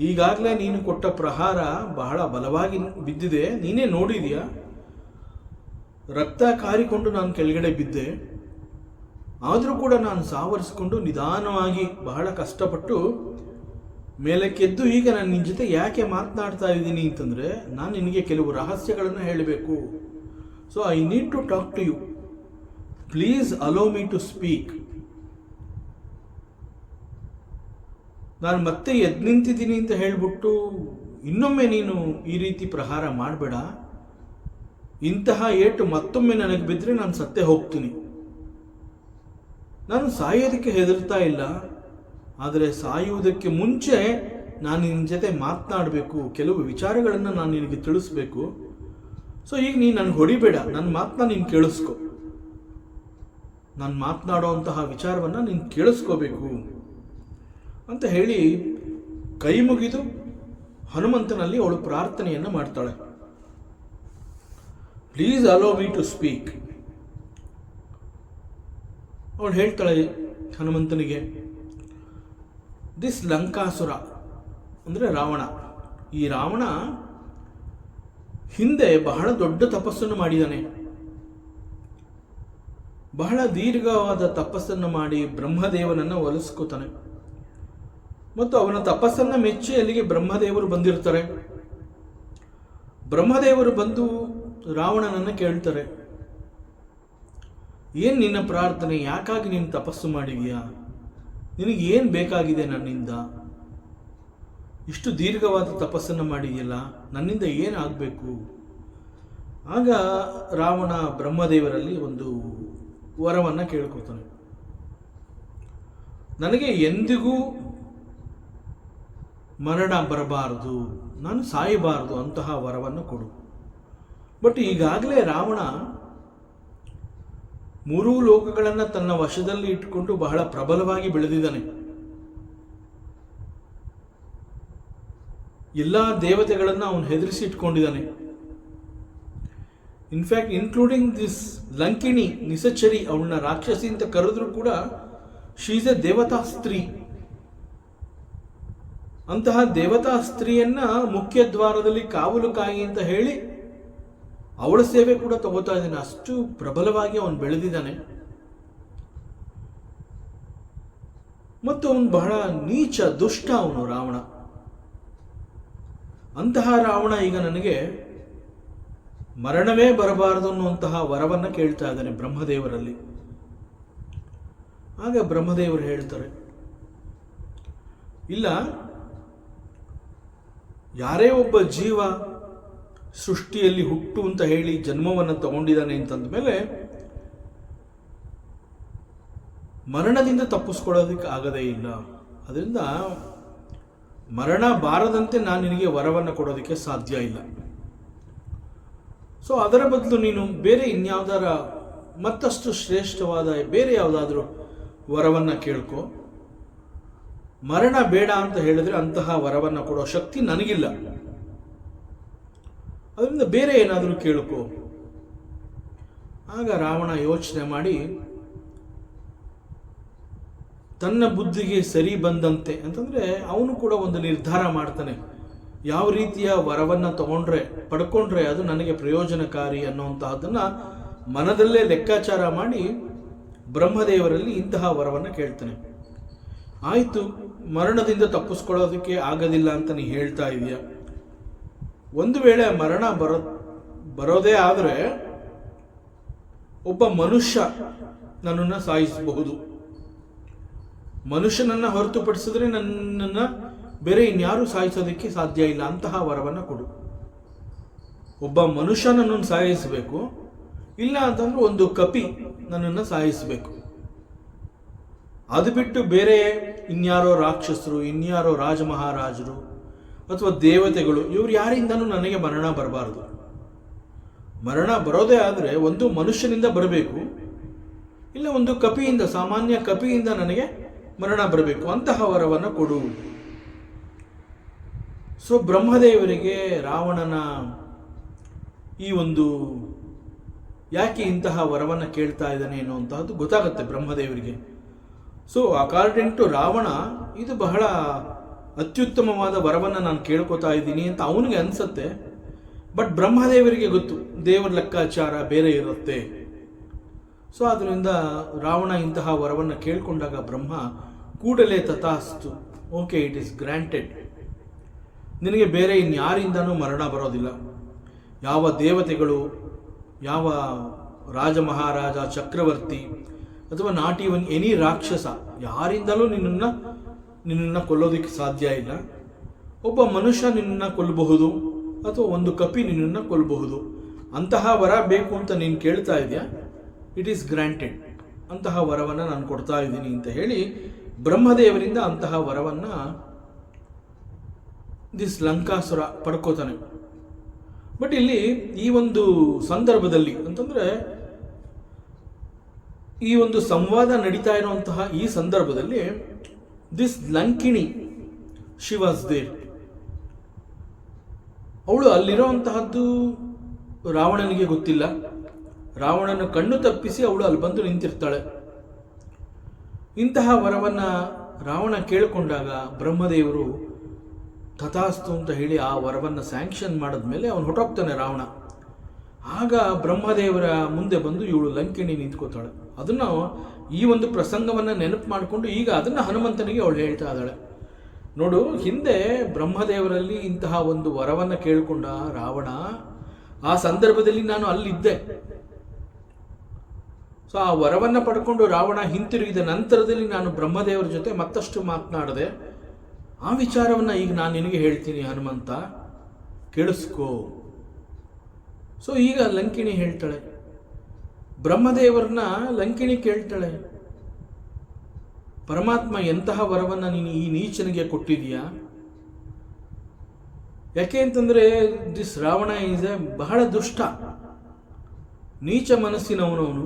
ಈಗಾಗಲೇ ನೀನು ಕೊಟ್ಟ ಪ್ರಹಾರ ಬಹಳ ಬಲವಾಗಿ ಬಿದ್ದಿದೆ, ನೀನೇ ನೋಡಿದೀಯ. ರಕ್ತ ಕಾರಿಕೊಂಡು ನಾನು ಕೆಳಗಡೆ ಬಿದ್ದೆ. ಆದರೂ ಕೂಡ ನಾನು ಸಾವರಿಸಿಕೊಂಡು ನಿಧಾನವಾಗಿ ಬಹಳ ಕಷ್ಟಪಟ್ಟು ಮೇಲಕ್ಕೆದ್ದು ಈಗ ನಾನು ನಿನ್ನ ಜೊತೆ ಯಾಕೆ ಮಾತನಾಡ್ತಾ ಇದ್ದೀನಿ ಅಂತಂದರೆ, ನಾನು ನಿನಗೆ ಕೆಲವು ರಹಸ್ಯಗಳನ್ನು ಹೇಳಬೇಕು. So I need to talk to you. Please allow me to speak. ನಾನು ಮತ್ತೆ ಎದ್ದು ನಿಂತಿದ್ದೀನಿ ಅಂತ ಹೇಳಿಬಿಟ್ಟು ಇನ್ನೊಮ್ಮೆ ನೀನು ಈ ರೀತಿ ಪ್ರಹಾರ ಮಾಡಬೇಡ. ಇಂತಹ ಏಟು ಮತ್ತೊಮ್ಮೆ ನನಗೆ ಬಿದ್ದರೆ ನಾನು ಸತ್ತೇ ಹೋಗ್ತೀನಿ. ನಾನು ಸಾಯೋದಕ್ಕೆ ಹೆದರ್ತಾ ಇಲ್ಲ, ಆದರೆ ಸಾಯುವುದಕ್ಕೆ ಮುಂಚೆ ನಾನು ನಿನ್ನ ಜೊತೆ ಮಾತನಾಡಬೇಕು, ಕೆಲವು ವಿಚಾರಗಳನ್ನು ನಾನು ನಿನಗೆ ತಿಳಿಸ್ಬೇಕು. ಸೊ ಈಗ ನೀನು ನನಗೆ ಹೊಡಿಬೇಡ, ನನ್ನ ಮಾತನ್ನ ನೀನು ಕೇಳಿಸ್ಕೊ. ನಾನು ಮಾತನಾಡುವಂತಹ ವಿಚಾರವನ್ನು ನೀನು ಕೇಳಿಸ್ಕೋಬೇಕು ಅಂತ ಹೇಳಿ ಕೈ ಮುಗಿದು ಹನುಮಂತನಲ್ಲಿ ಅವಳು ಪ್ರಾರ್ಥನೆಯನ್ನು ಮಾಡ್ತಾಳೆ. Please allow me to speak. ಅವಳು ಹೇಳ್ತಾಳೆ ಹನುಮಂತನಿಗೆ, ದಿಸ್ ಲಂಕಾಸುರ ಅಂದರೆ ರಾವಣ, ಈ ರಾವಣ ಹಿಂದೆ ಬಹಳ ದೊಡ್ಡ ತಪಸ್ಸನ್ನು ಮಾಡಿದ್ದಾನೆ. ಬಹಳ ದೀರ್ಘವಾದ ತಪಸ್ಸನ್ನು ಮಾಡಿ ಬ್ರಹ್ಮದೇವನನ್ನು ಒಲಿಸ್ಕೋತಾನೆ. ಮತ್ತು ಅವನ ತಪಸ್ಸನ್ನು ಮೆಚ್ಚಿ ಅಲ್ಲಿಗೆ ಬ್ರಹ್ಮದೇವರು ಬಂದಿರ್ತಾರೆ. ಬ್ರಹ್ಮದೇವರು ಬಂದು ರಾವಣನನ್ನು ಕೇಳ್ತಾರೆ, ಏನು ನಿನ್ನ ಪ್ರಾರ್ಥನೆ, ಯಾಕಾಗಿ ನೀನು ತಪಸ್ಸು ಮಾಡಿದೀಯಾ, ನಿನಗೆ ಏನು ಬೇಕಾಗಿದೆ ನನ್ನಿಂದ, ಇಷ್ಟು ದೀರ್ಘವಾದ ತಪಸ್ಸನ್ನು ಮಾಡಿದೆಯಲ್ಲ, ನನ್ನಿಂದ ಏನಾಗಬೇಕು. ಆಗ ರಾವಣ ಬ್ರಹ್ಮದೇವರಲ್ಲಿ ಒಂದು ವರವನ್ನು ಕೇಳ್ಕೊತಾನೆ, ನನಗೆ ಎಂದಿಗೂ ಮರಣ ಬರಬಾರದು, ನಾನು ಸಾಯಬಾರದು, ಅಂತಹ ವರವನ್ನು ಕೊಡು. ಬಟ್ ಈಗಾಗಲೇ ರಾವಣ ಮೂರೂ ಲೋಕಗಳನ್ನು ತನ್ನ ವಶದಲ್ಲಿ ಇಟ್ಟುಕೊಂಡು ಬಹಳ ಪ್ರಬಲವಾಗಿ ಬೆಳೆದಿದ್ದಾನೆ. ಎಲ್ಲ ದೇವತೆಗಳನ್ನು ಅವನು ಹೆದರಿಸಿ ಇಟ್ಕೊಂಡಿದ್ದಾನೆ. ಇನ್ಫ್ಯಾಕ್ಟ್ ಇನ್ಕ್ಲೂಡಿಂಗ್ ದಿಸ್ ಲಂಕಿಣಿ ನಿಸಚರಿ, ಅವಳನ್ನ ರಾಕ್ಷಸಿ ಅಂತ ಕರೆದ್ರೂ ಕೂಡ ಶಿ ಈಸ್ ಎ ದೇವತಾ ಸ್ತ್ರೀ. ಅಂತಹ ದೇವತಾ ಸ್ತ್ರೀಯನ್ನ ಮುಖ್ಯ ದ್ವಾರದಲ್ಲಿ ಕಾವಲು ಕಾಯಿ ಅಂತ ಹೇಳಿ ಅವಳ ಸೇವೆ ಕೂಡ ತಗೋತಾ ಇದ್ದಾನೆ. ಅಷ್ಟು ಪ್ರಬಲವಾಗಿ ಅವನು ಬೆಳೆದಿದ್ದಾನೆ. ಮತ್ತು ಅವನು ಬಹಳ ನೀಚ ದುಷ್ಟ ಅವನು ರಾವಣ. ಅಂತಹ ರಾವಣ ಈಗ ನನಗೆ ಮರಣವೇ ಬರಬಾರದು ಅನ್ನುವಂತಹ ವರವನ್ನು ಕೇಳ್ತಾ ಇದ್ದಾನೆ ಬ್ರಹ್ಮದೇವರಲ್ಲಿ. ಆಗ ಬ್ರಹ್ಮದೇವರು ಹೇಳ್ತಾರೆ, ಇಲ್ಲ, ಯಾರೇ ಒಬ್ಬ ಜೀವ ಸೃಷ್ಟಿಯಲ್ಲಿ ಹುಟ್ಟು ಅಂತ ಹೇಳಿ ಜನ್ಮವನ್ನು ತಗೊಂಡಿದ್ದಾನೆ ಅಂತಂದ ಮೇಲೆ ಮರಣದಿಂದ ತಪ್ಪಿಸ್ಕೊಳ್ಳೋದಕ್ಕೆ ಆಗದೇ ಇಲ್ಲ. ಅದರಿಂದ ಮರಣ ಬಾರದಂತೆ ನಾನು ನಿನಗೆ ವರವನ್ನು ಕೊಡೋದಕ್ಕೆ ಸಾಧ್ಯ ಇಲ್ಲ. ಸೊ ಅದರ ಬದಲು ನೀನು ಬೇರೆ ಇನ್ಯಾವುದಾರ ಮತ್ತಷ್ಟು ಶ್ರೇಷ್ಠವಾದ ಬೇರೆ ಯಾವುದಾದ್ರೂ ವರವನ್ನು ಕೇಳ್ಕೊ. ಮರಣ ಬೇಡ ಅಂತ ಹೇಳಿದ್ರೆ ಅಂತಹ ವರವನ್ನು ಕೊಡೋ ಶಕ್ತಿ ನನಗಿಲ್ಲ. ಅದರಿಂದ ಬೇರೆ ಏನಾದರೂ ಕೇಳ್ಕೊ. ಆಗ ರಾವಣ ಯೋಚನೆ ಮಾಡಿ ತನ್ನ ಬುದ್ಧಿಗೆ ಸರಿ ಬಂದಂತೆ ಅಂತಂದರೆ ಅವನು ಕೂಡ ಒಂದು ನಿರ್ಧಾರ ಮಾಡ್ತಾನೆ, ಯಾವ ರೀತಿಯ ವರವನ್ನು ಪಡ್ಕೊಂಡ್ರೆ ಅದು ನನಗೆ ಪ್ರಯೋಜನಕಾರಿ ಅನ್ನುವಂತಹದ್ದನ್ನು ಮನದಲ್ಲೇ ಲೆಕ್ಕಾಚಾರ ಮಾಡಿ ಬ್ರಹ್ಮದೇವರಲ್ಲಿ ಇಂತಹ ವರವನ್ನು ಕೇಳ್ತಾನೆ. ಆಯಿತು, ಮರಣದಿಂದ ತಪ್ಪಿಸ್ಕೊಳ್ಳೋದಕ್ಕೆ ಆಗೋದಿಲ್ಲ ಅಂತ ನೀ ಹೇಳ್ತಾ ಇದೀಯ. ಒಂದು ವೇಳೆ ಮರಣ ಬರೋದೇ ಆದರೆ ಒಬ್ಬ ಮನುಷ್ಯ ನನ್ನನ್ನು ಸಾಯಿಸಬಹುದು. ಮನುಷ್ಯನನ್ನು ಹೊರತುಪಡಿಸಿದ್ರೆ ನನ್ನನ್ನು ಬೇರೆ ಇನ್ಯಾರೂ ಸಾಯಿಸೋದಕ್ಕೆ ಸಾಧ್ಯ ಇಲ್ಲ. ಅಂತಹ ವರವನ್ನು ಕೊಡು. ಒಬ್ಬ ಮನುಷ್ಯ ನನ್ನನ್ನು ಸಾಯಿಸಬೇಕು, ಇಲ್ಲ ಅಂತಂದ್ರೆ ಒಂದು ಕಪಿ ನನ್ನನ್ನು ಸಾಯಿಸಬೇಕು. ಅದು ಬಿಟ್ಟು ಬೇರೆ ಇನ್ಯಾರೋ ರಾಕ್ಷಸರು, ಇನ್ಯಾರೋ ರಾಜಮಹಾರಾಜರು ಅಥವಾ ದೇವತೆಗಳು, ಇವ್ರು ಯಾರಿಂದನೂ ನನಗೆ ಮರಣ ಬರಬಾರದು. ಮರಣ ಬರೋದೇ ಆದರೆ ಒಂದು ಮನುಷ್ಯನಿಂದ ಬರಬೇಕು, ಇಲ್ಲ ಒಂದು ಕಪಿಯಿಂದ, ಸಾಮಾನ್ಯ ಕಪಿಯಿಂದ ನನಗೆ ಮರಣ ಬರಬೇಕು, ಅಂತಹ ವರವನ್ನು ಕೊಡು. ಸೊ ಬ್ರಹ್ಮದೇವರಿಗೆ ರಾವಣನ ಈ ಒಂದು ಯಾಕೆ ಇಂತಹ ವರವನ್ನು ಕೇಳ್ತಾ ಇದ್ದಾನೆ ಅನ್ನುವಂತಹದ್ದು ಗೊತ್ತಾಗುತ್ತೆ ಬ್ರಹ್ಮದೇವರಿಗೆ. ಸೊ ಅಕಾರ್ಡಿಂಗ್ ಟು ರಾವಣ ಇದು ಬಹಳ ಅತ್ಯುತ್ತಮವಾದ ವರವನ್ನು ನಾನು ಕೇಳ್ಕೊತಾ ಇದ್ದೀನಿ ಅಂತ ಅವನಿಗೆ ಅನಿಸುತ್ತೆ. ಬಟ್ ಬ್ರಹ್ಮದೇವರಿಗೆ ಗೊತ್ತು ದೇವರ ಲೆಕ್ಕಾಚಾರ ಬೇರೆ ಇರುತ್ತೆ. ಸೊ ಅದರಿಂದ ರಾವಣ ಇಂತಹ ವರವನ್ನು ಕೇಳಿಕೊಂಡಾಗ ಬ್ರಹ್ಮ ಕೂಡಲೇ ತಥಾಸ್ತು, ಓಕೆ ಇಟ್ ಈಸ್ ಗ್ರಾಂಟೆಡ್, ನಿನಗೆ ಬೇರೆ ಇನ್ಯಾರಿಂದನೂ ಮರಣ ಬರೋದಿಲ್ಲ. ಯಾವ ದೇವತೆಗಳು, ಯಾವ ರಾಜ ಮಹಾರಾಜ ಚಕ್ರವರ್ತಿ ಅಥವಾ ನಾಟ್ ಈವನ್ ಎನಿ ರಾಕ್ಷಸ ಯಾರಿಂದಲೂ ನಿನ್ನನ್ನು ಕೊಲ್ಲೋದಕ್ಕೆ ಸಾಧ್ಯ ಇಲ್ಲ. ಒಬ್ಬ ಮನುಷ್ಯ ನಿನ್ನನ್ನು ಕೊಲ್ಲಬಹುದು ಅಥವಾ ಒಂದು ಕಪಿ ನಿನ್ನನ್ನು ಕೊಲ್ಲಬಹುದು. ಅಂತಹ ವರ ಬೇಕು ಅಂತ ನೀನು ಕೇಳ್ತಾ ಇದೆಯಾ, ಇಟ್ ಈಸ್ ಗ್ರಾಂಟೆಡ್, ಅಂತಹ ವರವನ್ನು ನಾನು ಕೊಡ್ತಾ ಇದ್ದೀನಿ ಅಂತ ಹೇಳಿ ಬ್ರಹ್ಮದೇವರಿಂದ ಅಂತಹ ವರವನ್ನು ದಿಸ್ ಲಂಕಾಸುರ ಪಡ್ಕೋತಾನೆ. ಬಟ್ ಇಲ್ಲಿ ಈ ಒಂದು ಸಂದರ್ಭದಲ್ಲಿ ಅಂತಂದರೆ ಈ ಒಂದು ಸಂವಾದ ನಡೀತಾ ಇರುವಂತಹ ಈ ಸಂದರ್ಭದಲ್ಲಿ this Lankini she was there. ಅವಳು ಅಲ್ಲಿರೋಂತಹದ್ದು ರಾವಣನಿಗೆ ಗೊತ್ತಿಲ್ಲ. ರಾವಣನ ಕಣ್ಣು ತಪ್ಪಿಸಿ ಅವಳು ಅಲ್ಲಿ ಬಂದು ನಿಂತಿರ್ತಾಳೆ. ಇಂತಹ ವರವನ್ನು ರಾವಣ ಕೇಳಿಕೊಂಡಾಗ ಬ್ರಹ್ಮದೇವರು ತಥಾಸ್ತು ಅಂತ ಹೇಳಿ ಆ ವರವನ್ನು ಸ್ಯಾಂಕ್ಷನ್ ಮಾಡಿದ್ಮೇಲೆ ಅವನು ಹೊರಟೋಗ್ತಾನೆ ರಾವಣ. ಆಗ ಬ್ರಹ್ಮದೇವರ ಮುಂದೆ ಬಂದು ಇವಳು ಲಂಕಿಣಿ ನಿಂತ್ಕೋತಾಳೆ. ಅದನ್ನು ಈ ಒಂದು ಪ್ರಸಂಗವನ್ನು ನೆನಪು ಮಾಡಿಕೊಂಡು ಈಗ ಅದನ್ನು ಹನುಮಂತನಿಗೆ ಅವಳು ಹೇಳ್ತಾ ಇದ್ದಾಳೆ. ನೋಡು, ಹಿಂದೆ ಬ್ರಹ್ಮದೇವರಲ್ಲಿ ಇಂತಹ ಒಂದು ವರವನ್ನು ಕೇಳಿಕೊಂಡ ರಾವಣ, ಆ ಸಂದರ್ಭದಲ್ಲಿ ನಾನು ಅಲ್ಲಿದ್ದೆ. ಸೊ ಆ ವರವನ್ನು ಪಡ್ಕೊಂಡು ರಾವಣ ಹಿಂತಿರುಗಿದ ನಂತರದಲ್ಲಿ ನಾನು ಬ್ರಹ್ಮದೇವರ ಜೊತೆ ಮತ್ತಷ್ಟು ಮಾತನಾಡಿದೆ. ಆ ವಿಚಾರವನ್ನು ಈಗ ನಾನು ನಿನಗೆ ಹೇಳ್ತೀನಿ ಹನುಮಂತ, ಕೇಳಿಸ್ಕೋ. ಸೊ ಈಗ ಲಂಕಿಣಿ ಹೇಳ್ತಾಳೆ, ಬ್ರಹ್ಮದೇವರನ್ನ ಲಂಕಿಣಿ ಕೇಳ್ತಾಳೆ, ಪರಮಾತ್ಮ ಎಂತಹ ವರವನ್ನು ನೀನು ಈ ನೀಚನಿಗೆ ಕೊಟ್ಟಿದೀಯಾ? ಯಾಕೆ ಅಂತಂದರೆ ದಿಸ್ ರಾವಣ ಈಸ್ ಬಹಳ ದುಷ್ಟ, ನೀಚ ಮನಸ್ಸಿನವನವನು.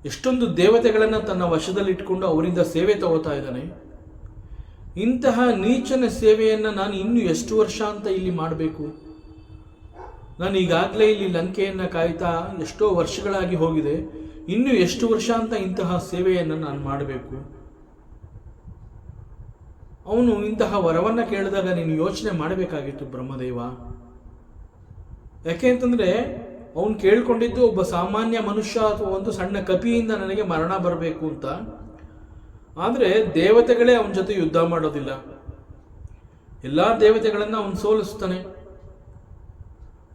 ಎಷ್ಟೊಂದು ದೇವತೆಗಳನ್ನು ತನ್ನ ವಶದಲ್ಲಿಟ್ಕೊಂಡು ಅವರಿಂದ ಸೇವೆ ತಗೋತಾ ಇದ್ದಾನೆ. ಇಂತಹ ನೀಚನ ಸೇವೆಯನ್ನು ನಾನು ಇನ್ನು ಎಷ್ಟು ವರ್ಷ ಅಂತ ಇಲ್ಲಿ ಮಾಡಬೇಕು? ನಾನು ಈಗಾಗಲೇ ಇಲ್ಲಿ ಲಂಕೆಯನ್ನು ಕಾಯ್ತಾ ಎಷ್ಟೋ ವರ್ಷಗಳಾಗಿ ಹೋಗಿದೆ. ಇನ್ನು ಎಷ್ಟು ವರ್ಷ ಅಂತ ಇಂತಹ ಸೇವೆಯನ್ನು ನಾನು ಮಾಡಬೇಕು? ಅವನು ಇಂತಹ ವರವನ್ನು ಕೇಳಿದಾಗ ನೀನು ಯೋಚನೆ ಮಾಡಬೇಕಾಗಿತ್ತು ಬ್ರಹ್ಮದೇವ. ಯಾಕೆ ಅಂತಂದರೆ ಅವನು ಕೇಳ್ಕೊಂಡಿದ್ದು ಒಬ್ಬ ಸಾಮಾನ್ಯ ಮನುಷ್ಯ ಅಥವಾ ಒಂದು ಸಣ್ಣ ಕಪಿಯಿಂದ ನನಗೆ ಮರಣ ಬರಬೇಕು ಅಂತ. ಆದರೆ ದೇವತೆಗಳೇ ಅವನ ಜೊತೆ ಯುದ್ಧ ಮಾಡೋದಿಲ್ಲ. ಎಲ್ಲ ದೇವತೆಗಳನ್ನು ಅವನು ಸೋಲಿಸ್ತಾನೆ.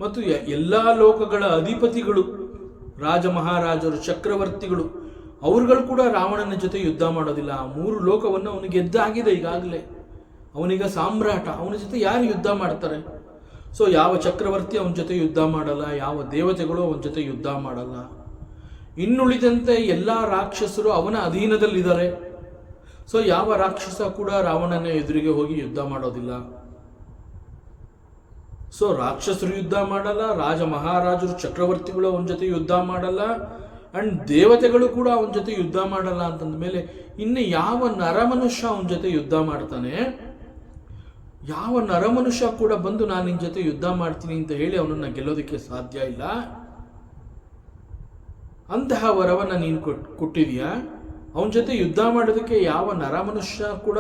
ಮತ್ತು ಎಲ್ಲ ಲೋಕಗಳ ಅಧಿಪತಿಗಳು, ರಾಜ ಮಹಾರಾಜರು, ಚಕ್ರವರ್ತಿಗಳು, ಅವರುಗಳು ಕೂಡ ರಾವಣನ ಜೊತೆ ಯುದ್ಧ ಮಾಡೋದಿಲ್ಲ. ಆ 3 ಲೋಕವನ್ನು ಅವನು ಗೆದ್ದಾಗಿದೆ ಈಗಾಗಲೇ. ಅವನೀಗ ಸಾಮ್ರಾಟ. ಅವನ ಜೊತೆ ಯಾರು ಯುದ್ಧ ಮಾಡ್ತಾರೆ? ಸೊ ಯಾವ ಚಕ್ರವರ್ತಿ ಅವನ ಜೊತೆ ಯುದ್ಧ ಮಾಡಲ್ಲ, ಯಾವ ದೇವತೆಗಳು ಅವನ ಜೊತೆ ಯುದ್ಧ ಮಾಡಲ್ಲ. ಇನ್ನುಳಿದಂತೆ ಎಲ್ಲ ರಾಕ್ಷಸರು ಅವನ ಅಧೀನದಲ್ಲಿದ್ದಾರೆ. ಸೊ ಯಾವ ರಾಕ್ಷಸ ಕೂಡ ರಾವಣನ ಎದುರಿಗೆ ಹೋಗಿ ಯುದ್ಧ ಮಾಡೋದಿಲ್ಲ. ಸೊ ರಾಕ್ಷಸರು ಯುದ್ಧ ಮಾಡಲ್ಲ, ರಾಜ ಮಹಾರಾಜರು ಚಕ್ರವರ್ತಿಗಳು ಅವನ ಜೊತೆ ಯುದ್ಧ ಮಾಡಲ್ಲ, ಅಂಡ್ ದೇವತೆಗಳು ಕೂಡ ಅವನ ಜೊತೆ ಯುದ್ಧ ಮಾಡಲ್ಲ ಅಂತಂದ ಮೇಲೆ ಇನ್ನು ಯಾವ ನರಮನುಷ್ಯ ಅವನ ಜೊತೆ ಯುದ್ಧ ಮಾಡ್ತಾನೆ? ಯಾವ ನರಮನುಷ್ಯ ಕೂಡ ಬಂದು ನಾನು ನಿನ್ನ ಜೊತೆ ಯುದ್ಧ ಮಾಡ್ತೀನಿ ಅಂತ ಹೇಳಿ ಅವನನ್ನು ಗೆಲ್ಲೋದಕ್ಕೆ ಸಾಧ್ಯ ಇಲ್ಲ. ಅಂತಹ ವರವನ್ನು ನೀನು ಕೊಟ್ಟಿದೀಯಾ? ಅವನ ಜೊತೆ ಯುದ್ಧ ಮಾಡೋದಕ್ಕೆ ಯಾವ ನರಮನುಷ್ಯ ಕೂಡ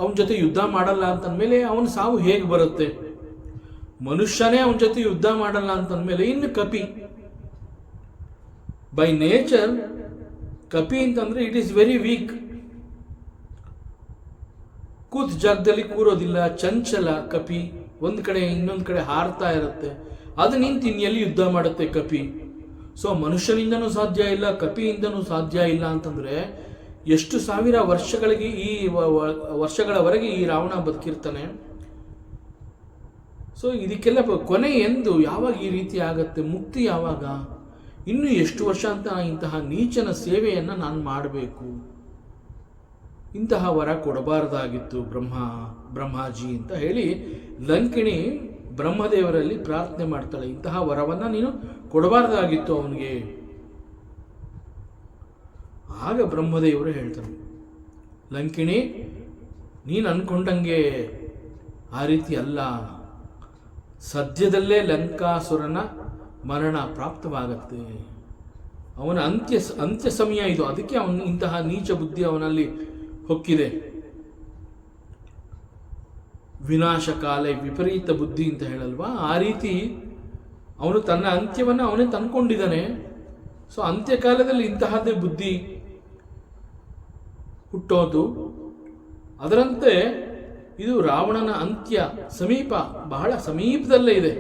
ಅವನ ಜೊತೆ ಯುದ್ಧ ಮಾಡಲ್ಲ ಅಂತಂದಮೇಲೆ ಅವನ ಸಾವು ಹೇಗೆ ಬರುತ್ತೆ? ಮನುಷ್ಯನೇ ಅವನ ಜೊತೆ ಯುದ್ಧ ಮಾಡಲ್ಲ ಅಂತಂದಮೇಲೆ ಇನ್ನು ಕಪಿ, ಬೈ ನೇಚರ್ ಕಪಿ ಅಂತಂದ್ರೆ ಇಟ್ ಈಸ್ ವೆರಿ ವೀಕ್. ಕೂತ್ ಜಾಗದಲ್ಲಿ ಕೂರೋದಿಲ್ಲ, ಚಂಚಲ ಕಪಿ, ಒಂದು ಕಡೆ ಇನ್ನೊಂದು ಕಡೆ ಹಾರ್ತಾ ಇರುತ್ತೆ. ಅದು ನಿಂತು ಇನ್ನೆಲ್ಲಿ ಯುದ್ಧ ಮಾಡುತ್ತೆ ಕಪಿ? ಸೊ ಮನುಷ್ಯನಿಂದನೂ ಸಾಧ್ಯ ಇಲ್ಲ, ಕಪಿಯಿಂದನೂ ಸಾಧ್ಯ ಇಲ್ಲ ಅಂತಂದ್ರೆ ಎಷ್ಟು ಸಾವಿರ ವರ್ಷಗಳಿಗೆ ವರ್ಷಗಳವರೆಗೆ ಈ ರಾವಣ ಬದುಕಿರ್ತಾನೆ. ಸೊ ಇದಕ್ಕೆಲ್ಲ ಕೊನೆ ಎಂದು ಯಾವಾಗ ಈ ರೀತಿ ಆಗತ್ತೆ? ಮುಕ್ತಿ ಯಾವಾಗ? ಇನ್ನು ಎಷ್ಟು ವರ್ಷ ಅಂತ ಇಂತಹ ನೀಚನ ಸೇವೆಯನ್ನು ನಾನು ಮಾಡಬೇಕು? ಇಂತಹ ವರ ಕೊಡಬಾರದಾಗಿತ್ತು ಬ್ರಹ್ಮಾಜಿ ಅಂತ ಹೇಳಿ ಲಂಕಿಣಿ ಬ್ರಹ್ಮದೇವರಲ್ಲಿ ಪ್ರಾರ್ಥನೆ ಮಾಡ್ತಾಳೆ. ಇಂತಹ ವರವನ್ನು ನೀನು ಕೊಡಬಾರದಾಗಿತ್ತು ಅವನಿಗೆ. ಆಗ ಬ್ರಹ್ಮದೇವರು ಹೇಳ್ತಾರೆ, ಲಂಕಿಣಿ, ನೀನು ಅಂದ್ಕೊಂಡಂಗೆ ಆ ರೀತಿ ಅಲ್ಲ. ಸದ್ಯದಲ್ಲೇ ಲಂಕಾಸುರನ ಮರಣ ಪ್ರಾಪ್ತವಾಗತ್ತೆ. ಅವನ ಅಂತ್ಯ ಸಮಯ ಇದು. ಅದಕ್ಕೆ ಇಂತಹ ನೀಚ ಬುದ್ಧಿ ಅವನಲ್ಲಿ ಹೊಕ್ಕಿದೆ. ವಿನಾಶಕಾಲ ವಿಪರೀತ ಬುದ್ಧಿ ಅಂತ ಹೇಳಲ್ವಾ, ಆ ರೀತಿ ಅವನು ತನ್ನ ಅಂತ್ಯವನ್ನು ಅವನೇ ತಂದ್ಕೊಂಡಿದ್ದಾನೆ. ಸೊ ಅಂತ್ಯಕಾಲದಲ್ಲಿ ಇಂತಹದ್ದೇ ಬುದ್ಧಿ ಹುಟ್ಟೋದು. ಅದರಂತೆ ಇದು ರಾವಣನ ಅಂತ್ಯ ಸಮೀಪ, ಬಹಳ ಸಮೀಪದಲ್ಲೇ ಇದೆ.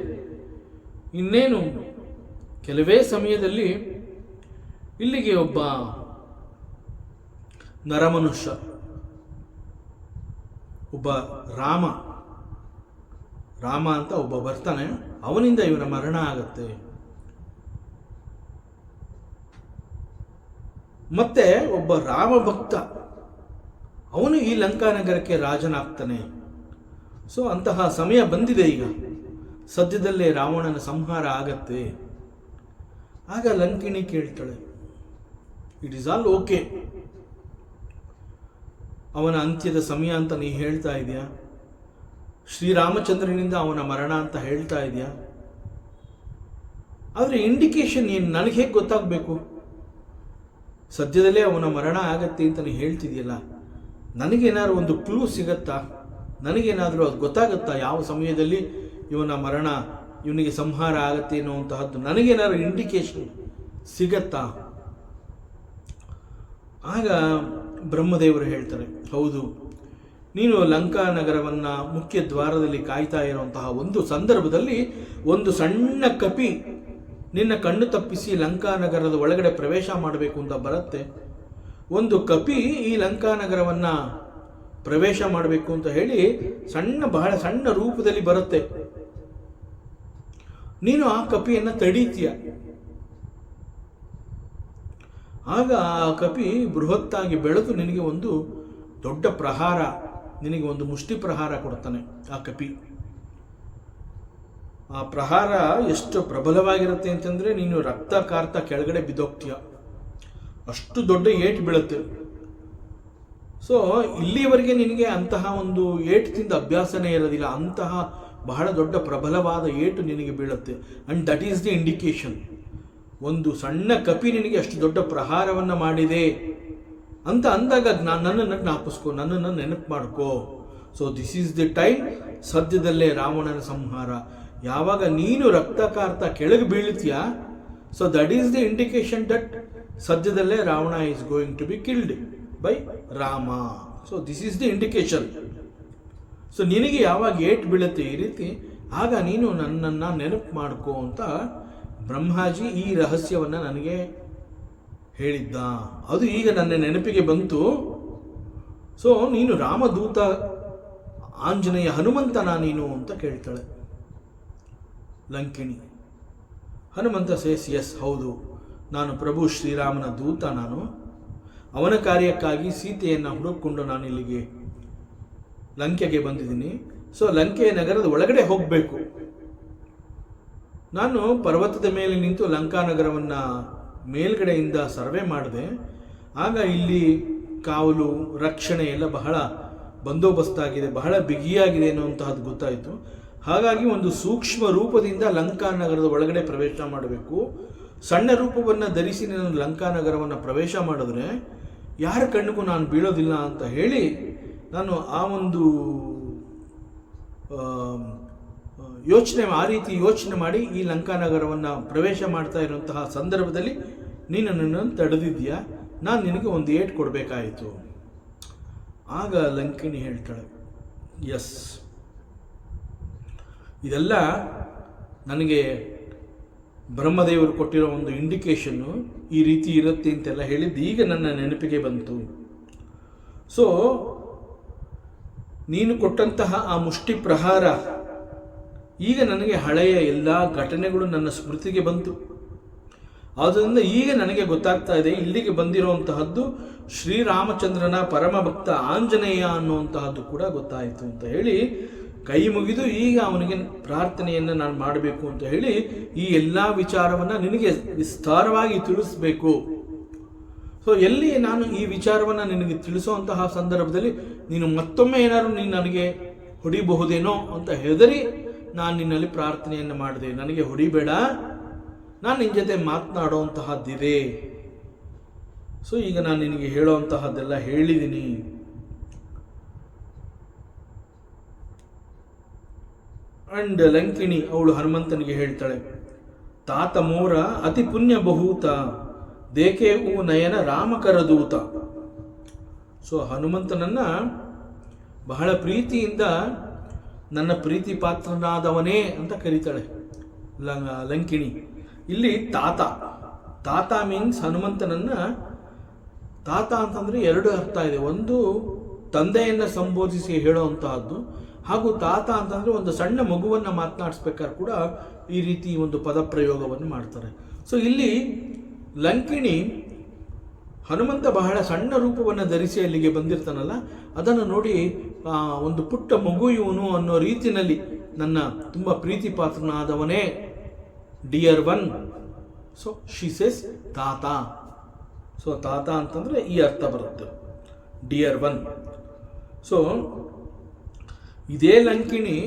ಇನ್ನೇನು ಕೆಲವೇ ಸಮಯದಲ್ಲಿ ಇಲ್ಲಿಗೆ ಒಬ್ಬ ನರಮನುಷ್ಯ, ಒಬ್ಬ ರಾಮ ಅಂತ ಒಬ್ಬ ಬರ್ತಾನೆ. ಅವನಿಂದ ಇವನ ಮರಣ ಆಗತ್ತೆ. ಮತ್ತೆ ಒಬ್ಬ ರಾಮ ಭಕ್ತ, ಅವನು ಈ ಲಂಕಾನಗರಕ್ಕೆ ರಾಜನಾಗ್ತಾನೆ. ಸೊ ಅಂತಹ ಸಮಯ ಬಂದಿದೆ ಈಗ. ಸದ್ಯದಲ್ಲೇ ರಾವಣನ ಸಂಹಾರ ಆಗತ್ತೆ. ಆಗ ಲಂಕಿಣಿ ಕೇಳ್ತಾಳೆ, ಇಟ್ ಈಸ್ ಆಲ್ ಓಕೆ, ಅವನ ಅಂತ್ಯದ ಸಮಯ ಅಂತ ನೀ ಹೇಳ್ತಾ ಇದೆಯಾ, ಶ್ರೀರಾಮಚಂದ್ರನಿಂದ ಅವನ ಮರಣ ಅಂತ ಹೇಳ್ತಾ ಇದೆಯಾ, ಆದರೆ ಇಂಡಿಕೇಶನ್ ಏನು, ನನಗೆ ಹೇಗೆ ಗೊತ್ತಾಗಬೇಕು? ಸದ್ಯದಲ್ಲೇ ಅವನ ಮರಣ ಆಗತ್ತೆ ಅಂತ ನೀ ಹೇಳ್ತಿದೆಯಲ್ಲ, ನನಗೇನಾದ್ರು ಒಂದು ಕ್ಲೂ ಸಿಗತ್ತಾ? ನನಗೇನಾದರೂ ಅದು ಗೊತ್ತಾಗತ್ತಾ? ಯಾವ ಸಮಯದಲ್ಲಿ ಇವನ ಮರಣ, ಇವನಿಗೆ ಸಂಹಾರ ಆಗತ್ತೆ ಅನ್ನುವಂತಹದ್ದು ನನಗೇನಾದ್ರು ಇಂಡಿಕೇಶನ್ ಸಿಗತ್ತಾ? ಆಗ ಬ್ರಹ್ಮದೇವರು ಹೇಳ್ತಾರೆ, ಹೌದು, ನೀನು ಲಂಕಾ ನಗರವನ್ನು ಮುಖ್ಯ ದ್ವಾರದಲ್ಲಿ ಕಾಯ್ತಾ ಇರುವಂತಹ ಒಂದು ಸಂದರ್ಭದಲ್ಲಿ ಒಂದು ಸಣ್ಣ ಕಪಿ ನಿನ್ನ ಕಣ್ಣು ತಪ್ಪಿಸಿ ಲಂಕಾ ನಗರದ ಒಳಗಡೆ ಪ್ರವೇಶ ಮಾಡಬೇಕು ಅಂತ ಬರುತ್ತೆ. ಒಂದು ಕಪಿ ಈ ಲಂಕಾ ನಗರವನ್ನು ಪ್ರವೇಶ ಮಾಡಬೇಕು ಅಂತ ಹೇಳಿ ಬಹಳ ಸಣ್ಣ ರೂಪದಲ್ಲಿ ಬರುತ್ತೆ. ನೀನು ಆ ಕಪಿಯನ್ನು ತಡೀತೀಯ. ಆಗ ಆ ಕಪಿ ಬೃಹತ್ತಾಗಿ ಬೆಳೆದು ನಿನಗೆ ಒಂದು ದೊಡ್ಡ ಪ್ರಹಾರ, ನಿನಗೆ ಒಂದು ಮುಷ್ಟಿ ಪ್ರಹಾರ ಕೊಡ್ತಾನೆ ಆ ಕಪಿ. ಆ ಪ್ರಹಾರ ಎಷ್ಟು ಪ್ರಬಲವಾಗಿರುತ್ತೆ ಅಂತಂದರೆ ನೀನು ರಕ್ತ ಕಾರ್ತ ಕೆಳಗಡೆ ಬಿದ್ದೋಗ್ತೀಯ, ಅಷ್ಟು ದೊಡ್ಡ ಏಟು ಬೀಳುತ್ತೆ. ಸೊ ಇಲ್ಲಿಯವರೆಗೆ ನಿನಗೆ ಅಂತಹ ಒಂದು ಏಟು ತಿಂದ ಅಭ್ಯಾಸನೇ ಇರೋದಿಲ್ಲ, ಅಂತಹ ಬಹಳ ದೊಡ್ಡ ಪ್ರಬಲವಾದ ಏಟು ನಿನಗೆ ಬೀಳುತ್ತೆ. And that is the indication. ಒಂದು ಸಣ್ಣ ಕಪಿ ನಿನಗೆ ಅಷ್ಟು ದೊಡ್ಡ ಪ್ರಹಾರವನ್ನು ಮಾಡಿದೆ ಅಂತ ಅಂದಾಗ ನನ್ನನ್ನು ಜ್ಞಾಪಿಸ್ಕೋ, ನನ್ನನ್ನು ನೆನಪು ಮಾಡ್ಕೋ. So this is the time, ಸದ್ಯದಲ್ಲೇ ರಾವಣನ ಸಂಹಾರ. ಯಾವಾಗ ನೀನು ರಕ್ತಕಾರ್ತ ಕೆಳಗೆ ಬೀಳ್ತೀಯ, so that is the indication that ಸದ್ಯದಲ್ಲೇ Ravana is going to be killed by Rama. So this is the indication. So ನಿನಗೆ ಯಾವಾಗ ಏಟ್ ಬೀಳುತ್ತೆ ಈ ರೀತಿ, ಆಗ ನೀನು ನನ್ನನ್ನು ನೆನಪು ಮಾಡ್ಕೋ ಅಂತ ಬ್ರಹ್ಮಾಜಿ ಈ ರಹಸ್ಯವನ್ನು ನನಗೆ ಹೇಳಿದ್ದ. ಅದು ಈಗ ನನ್ನ ನೆನಪಿಗೆ ಬಂತು. ಸೊ ನೀನು ರಾಮದೂತ, ಆಂಜನೇಯ, ಹನುಮಂತನ ನೀನು ಅಂತ ಕೇಳ್ತಾಳೆ ಲಂಕಿಣಿ. ಹನುಮಂತ ಸೇಸ್ ಎಸ್, ಹೌದು, ನಾನು ಪ್ರಭು ಶ್ರೀರಾಮನ ದೂತ. ನಾನು ಅವನ ಕಾರ್ಯಕ್ಕಾಗಿ ಸೀತೆಯನ್ನು ಹುಡುಕಿಕೊಂಡು ನಾನು ಇಲ್ಲಿಗೆ ಲಂಕೆಗೆ ಬಂದಿದ್ದೀನಿ. ಸೊ ಲಂಕೆಯ ನಗರದ ಒಳಗಡೆ ಹೋಗಬೇಕು. ನಾನು ಪರ್ವತದ ಮೇಲೆ ನಿಂತು ಲಂಕಾ ನಗರವನ್ನು ಮೇಲ್ಗಡೆಯಿಂದ ಸರ್ವೆ ಮಾಡಿದೆ. ಆಗ ಇಲ್ಲಿ ಕಾವಲು, ರಕ್ಷಣೆ ಎಲ್ಲ ಬಹಳ ಬಂದೋಬಸ್ತಾಗಿದೆ, ಬಹಳ ಬಿಗಿಯಾಗಿದೆ ಅನ್ನುವಂತಹದ್ದು ಗೊತ್ತಾಯಿತು. ಹಾಗಾಗಿ ಒಂದು ಸೂಕ್ಷ್ಮ ರೂಪದಿಂದ ಲಂಕಾ ನಗರದ ಒಳಗಡೆ ಪ್ರವೇಶ ಮಾಡಬೇಕು. ಸಣ್ಣ ರೂಪವನ್ನು ಧರಿಸಿ ನಾನು ಲಂಕಾ ನಗರವನ್ನು ಪ್ರವೇಶ ಮಾಡಿದ್ರೆ ಯಾರ ಕಣ್ಣಿಗೂ ನಾನು ಬೀಳೋದಿಲ್ಲ ಅಂತ ಹೇಳಿ ನಾನು ಆ ಒಂದು ಆ ರೀತಿ ಯೋಚನೆ ಮಾಡಿ ಈ ಲಂಕಾ ನಗರವನ್ನು ಪ್ರವೇಶ ಮಾಡ್ತಾ ಇರುವಂತಹ ಸಂದರ್ಭದಲ್ಲಿ ನೀನು ನನ್ನನ್ನು ತಡೆದಿದ್ದೀಯಾ, ನಾನು ನಿನಗೆ ಒಂದು ಏಟ್ ಕೊಡಬೇಕಾಯಿತು. ಆಗ ಲಂಕಿಣಿ ಹೇಳ್ತಾಳೆ, ಎಸ್, ಇದೆಲ್ಲ ನನಗೆ ಬ್ರಹ್ಮದೇವರು ಕೊಟ್ಟಿರೋ ಒಂದು ಇಂಡಿಕೇಶನ್ನು, ಈ ರೀತಿ ಇರುತ್ತೆ ಅಂತೆಲ್ಲ ಹೇಳಿದ್ದು ಈಗ ನನ್ನ ನೆನಪಿಗೆ ಬಂತು. ಸೊ ನೀನು ಕೊಟ್ಟಂತಹ ಆ ಮುಷ್ಟಿ ಪ್ರಹಾರ ಈಗ ನನಗೆ ಹಳೆಯ ಎಲ್ಲ ಘಟನೆಗಳು ನನ್ನ ಸ್ಮೃತಿಗೆ ಬಂತು. ಆದ್ದರಿಂದ ಈಗ ನನಗೆ ಗೊತ್ತಾಗ್ತಾ ಇದೆ, ಇಲ್ಲಿಗೆ ಬಂದಿರುವಂತಹದ್ದು ಶ್ರೀರಾಮಚಂದ್ರನ ಪರಮ ಭಕ್ತ ಆಂಜನೇಯ ಅನ್ನುವಂತಹದ್ದು ಕೂಡ ಗೊತ್ತಾಯಿತು ಅಂತ ಹೇಳಿ ಕೈ ಮುಗಿದು ಈಗ ಅವನಿಗೆ ಪ್ರಾರ್ಥನೆಯನ್ನು ನಾನು ಮಾಡಬೇಕು ಅಂತ ಹೇಳಿ ಈ ಎಲ್ಲ ವಿಚಾರವನ್ನು ನಿನಗೆ ವಿಸ್ತಾರವಾಗಿ ತಿಳಿಸ್ಬೇಕು. ಸೊ ಎಲ್ಲಿ ನಾನು ಈ ವಿಚಾರವನ್ನು ನಿನಗೆ ತಿಳಿಸುವಂತಹ ಸಂದರ್ಭದಲ್ಲಿ ನೀನು ಮತ್ತೊಮ್ಮೆ ಏನಾದ್ರು ನೀನು ನನಗೆ ಹೊಡಿಬಹುದೇನೋ ಅಂತ ಹೆದರಿ ನಾನು ನಿನ್ನಲ್ಲಿ ಪ್ರಾರ್ಥನೆಯನ್ನು ಮಾಡಿದೆ. ನನಗೆ ಹೊಡಿಬೇಡ, ನಾನು ನಿನ್ನ ಜೊತೆ ಮಾತನಾಡುವಂತಹದ್ದಿದೆ. ಸೊ ಈಗ ನಾನು ನಿನಗೆ ಹೇಳುವಂತಹದ್ದೆಲ್ಲ ಹೇಳಿದ್ದೀನಿ. ಅಂಡ್ ಲಂಕಿಣಿ ಅವಳು ಹನುಮಂತನಿಗೆ ಹೇಳ್ತಾಳೆ, ತಾತ ಮೋರ ಅತಿ ಪುಣ್ಯ ಬಹುತ ದೇಕೆ ಊ ನಯನ ರಾಮಕರದೂತ. ಸೊ ಹನುಮಂತನನ್ನ ಬಹಳ ಪ್ರೀತಿಯಿಂದ ನನ್ನ ಪ್ರೀತಿ ಪಾತ್ರನಾದವನೇ ಅಂತ ಕರೀತಾಳೆ ಲಂಕಿಣಿ. ಇಲ್ಲಿ ತಾತ, ತಾತ ಮೀನ್ಸ್ ಹನುಮಂತನನ್ನ, ತಾತ ಅಂತಂದ್ರೆ ಎರಡು ಅರ್ಥ ಇದೆ. ಒಂದು ತಂದೆಯನ್ನ ಸಂಬೋಧಿಸಿ ಹೇಳುವಂತಹದ್ದು, ಹಾಗೂ ತಾತ ಅಂತಂದ್ರೆ ಒಂದು ಸಣ್ಣ ಮಗುವನ್ನ ಮಾತನಾಡಿಸ್ಬೇಕಾದ್ರೆ ಕೂಡ ಈ ರೀತಿ ಒಂದು ಪದ ಪ್ರಯೋಗವನ್ನು ಮಾಡ್ತಾರೆ. ಸೊ ಇಲ್ಲಿ ಲಂಕಿಣಿ ಹನುಮಂತ ಬಹಳ ಸಣ್ಣ ರೂಪವನ್ನು ಧರಿಸಿ ಅಲ್ಲಿಗೆ ಬಂದಿರ್ತಾನಲ್ಲ, ಅದನ್ನು ನೋಡಿ ಒಂದು ಪುಟ್ಟ ಮಗು ಇವನು ಅನ್ನೋ ರೀತಿಯಲ್ಲಿ ನನ್ನ ತುಂಬ ಪ್ರೀತಿ ಪಾತ್ರನಾದವನೇ, dear one. So she says tata. So ತಾತ ಅಂತಂದ್ರೆ ಈ ಅರ್ಥ ಬರುತ್ತೆ, ಡಿಯರ್ ಒನ್. ಸೊ ಇದೇ ಲಂಕಿಣಿ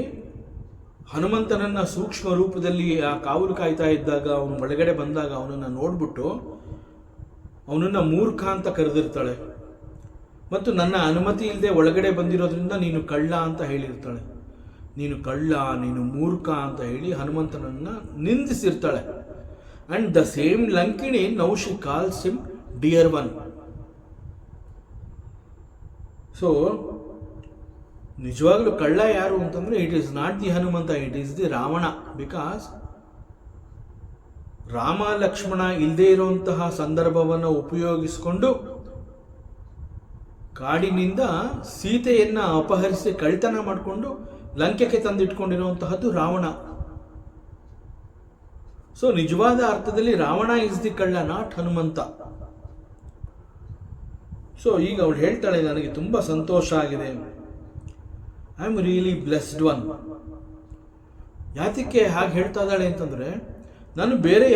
ಹನುಮಂತನನ್ನ ಸೂಕ್ಷ್ಮ ರೂಪದಲ್ಲಿ ಆ ಕಾವಲು ಕಾಯ್ತಾ ಇದ್ದಾಗ ಅವನು ಒಳಗಡೆ ಬಂದಾಗ ಅವನನ್ನು ನೋಡ್ಬಿಟ್ಟು ಅವನನ್ನ ಮೂರ್ಖ ಅಂತ ಕರೆದಿರ್ತಾಳೆ. ಮತ್ತು ನನ್ನ ಅನುಮತಿ ಇಲ್ಲದೆ ಒಳಗಡೆ ಬಂದಿರೋದ್ರಿಂದ ನೀನು ಕಳ್ಳ ಅಂತ ಹೇಳಿರ್ತಾಳೆ. ನೀನು ಕಳ್ಳ, ನೀನು ಮೂರ್ಖ ಅಂತ ಹೇಳಿ ಹನುಮಂತನನ್ನ ನಿಂದಿಸಿರ್ತಾಳೆ. And the same Lankini now she calls him dear one. So ನಿಜವಾಗ್ಲೂ ಕಳ್ಳ ಯಾರು ಅಂತಂದ್ರೆ it is not the Hanumantha, it is the Ravana. Because Rama Lakshmana ಇಲ್ಲದೆ ಇರುವಂತಹ ಸಂದರ್ಭವನ್ನು ಉಪಯೋಗಿಸಿಕೊಂಡು ಕಾಡಿನಿಂದ ಸೀತೆಯನ್ನ ಅಪಹರಿಸಿ ಕಳ್ತನ ಮಾಡಿಕೊಂಡು ಲಂಕೆಗೆ ತಂದಿಟ್ಕೊಂಡಿರುವಂತಹದ್ದು ರಾವಣ. ಸೊ ನಿಜವಾದ ಅರ್ಥದಲ್ಲಿ ರಾವಣ ಇಸ್ ದಿ ಕಳ್ಳ, ನಾಟ್ ಹನುಮಂತ. ಸೊ ಈಗ ಅವಳು ಹೇಳ್ತಾಳೆ, ನನಗೆ ತುಂಬಾ ಸಂತೋಷ ಆಗಿದೆ, I am really blessed one. ಯಾತಕ್ಕೆ ಹಾಗೆ ಹೇಳ್ತಾ ಇದ್ದಾಳೆ ಅಂತಂದ್ರೆ, ನಾನು ಬೇರೆ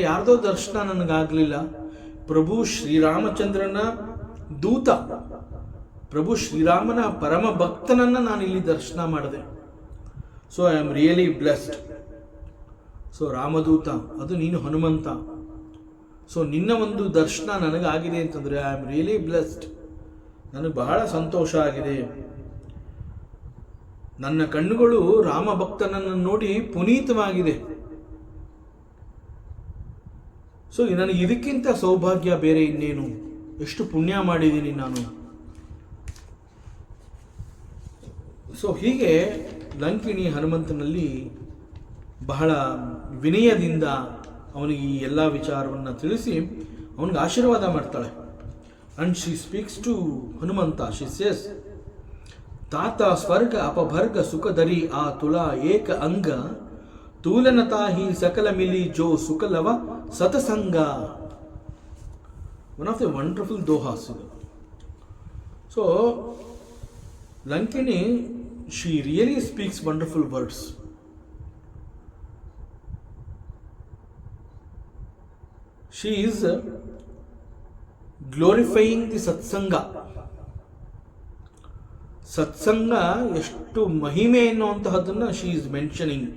ಯಾರ್ದೋ ದರ್ಶನ ನನಗಾಗಲಿಲ್ಲ. ಪ್ರಭು ಶ್ರೀರಾಮಚಂದ್ರನ ದೂತ, ಪ್ರಭು ಶ್ರೀರಾಮನ ಪರಮ ಭಕ್ತನನ್ನ ನಾನು ಇಲ್ಲಿ ದರ್ಶನ ಮಾಡಿದೆ. So I am really blessed. So Ramaduta ಅದು ನೀನು ಹನುಮಂತ. ಸೊ ನಿನ್ನ ಒಂದು ದರ್ಶನ ನನಗಾಗಿದೆ ಅಂತಂದ್ರೆ ಐ ಆಮ್ ರಿಯಲಿ ಬ್ಲೆಸ್ಡ್, ನನಗೆ ಬಹಳ ಸಂತೋಷ ಆಗಿದೆ. ನನ್ನ ಕಣ್ಣುಗಳು ರಾಮ ಭಕ್ತನನ್ನು ನೋಡಿ ಪುನೀತವಾಗಿದೆ. ಸೊ ನನಗೆ ಇದಕ್ಕಿಂತ ಸೌಭಾಗ್ಯ ಬೇರೆ ಇನ್ನೇನು, ಎಷ್ಟು ಪುಣ್ಯ ಮಾಡಿದ್ದೀನಿ ನಾನು. ಸೊ ಹೀಗೆ ಲಂಕಿಣಿ ಹನುಮಂತನಲ್ಲಿ ಬಹಳ ವಿನಯದಿಂದ ಅವನಿಗೆ ಈ ಎಲ್ಲ ವಿಚಾರವನ್ನು ತಿಳಿಸಿ ಅವನಿಗೆ ಆಶೀರ್ವಾದ ಮಾಡ್ತಾಳೆ. And she speaks to Hanumanta, she says, ತಾತ ಸ್ವರ್ಗ ಅಪಭರ್ಗ ಸುಖದರಿ ಆ ತುಲಾ ಏಕ ಅಂಗ ತೂಲನತಾ ಹಿ ಸಕಲ ಮಿಲಿ ಜೋ ಸುಖಲವ ಸತಸಂಗ. One of the wonderful dohas ಇದು. So Lankini, she really speaks wonderful words. She is glorifying the satsang. ಸತ್ಸಂಗ ಎಷ್ಟು ಮಹಿಮೆ ಎನ್ನುವಂತಹದ್ದನ್ನ ಶಿ ಈಸ್ ಮೆನ್ಷನಿಂಗ್.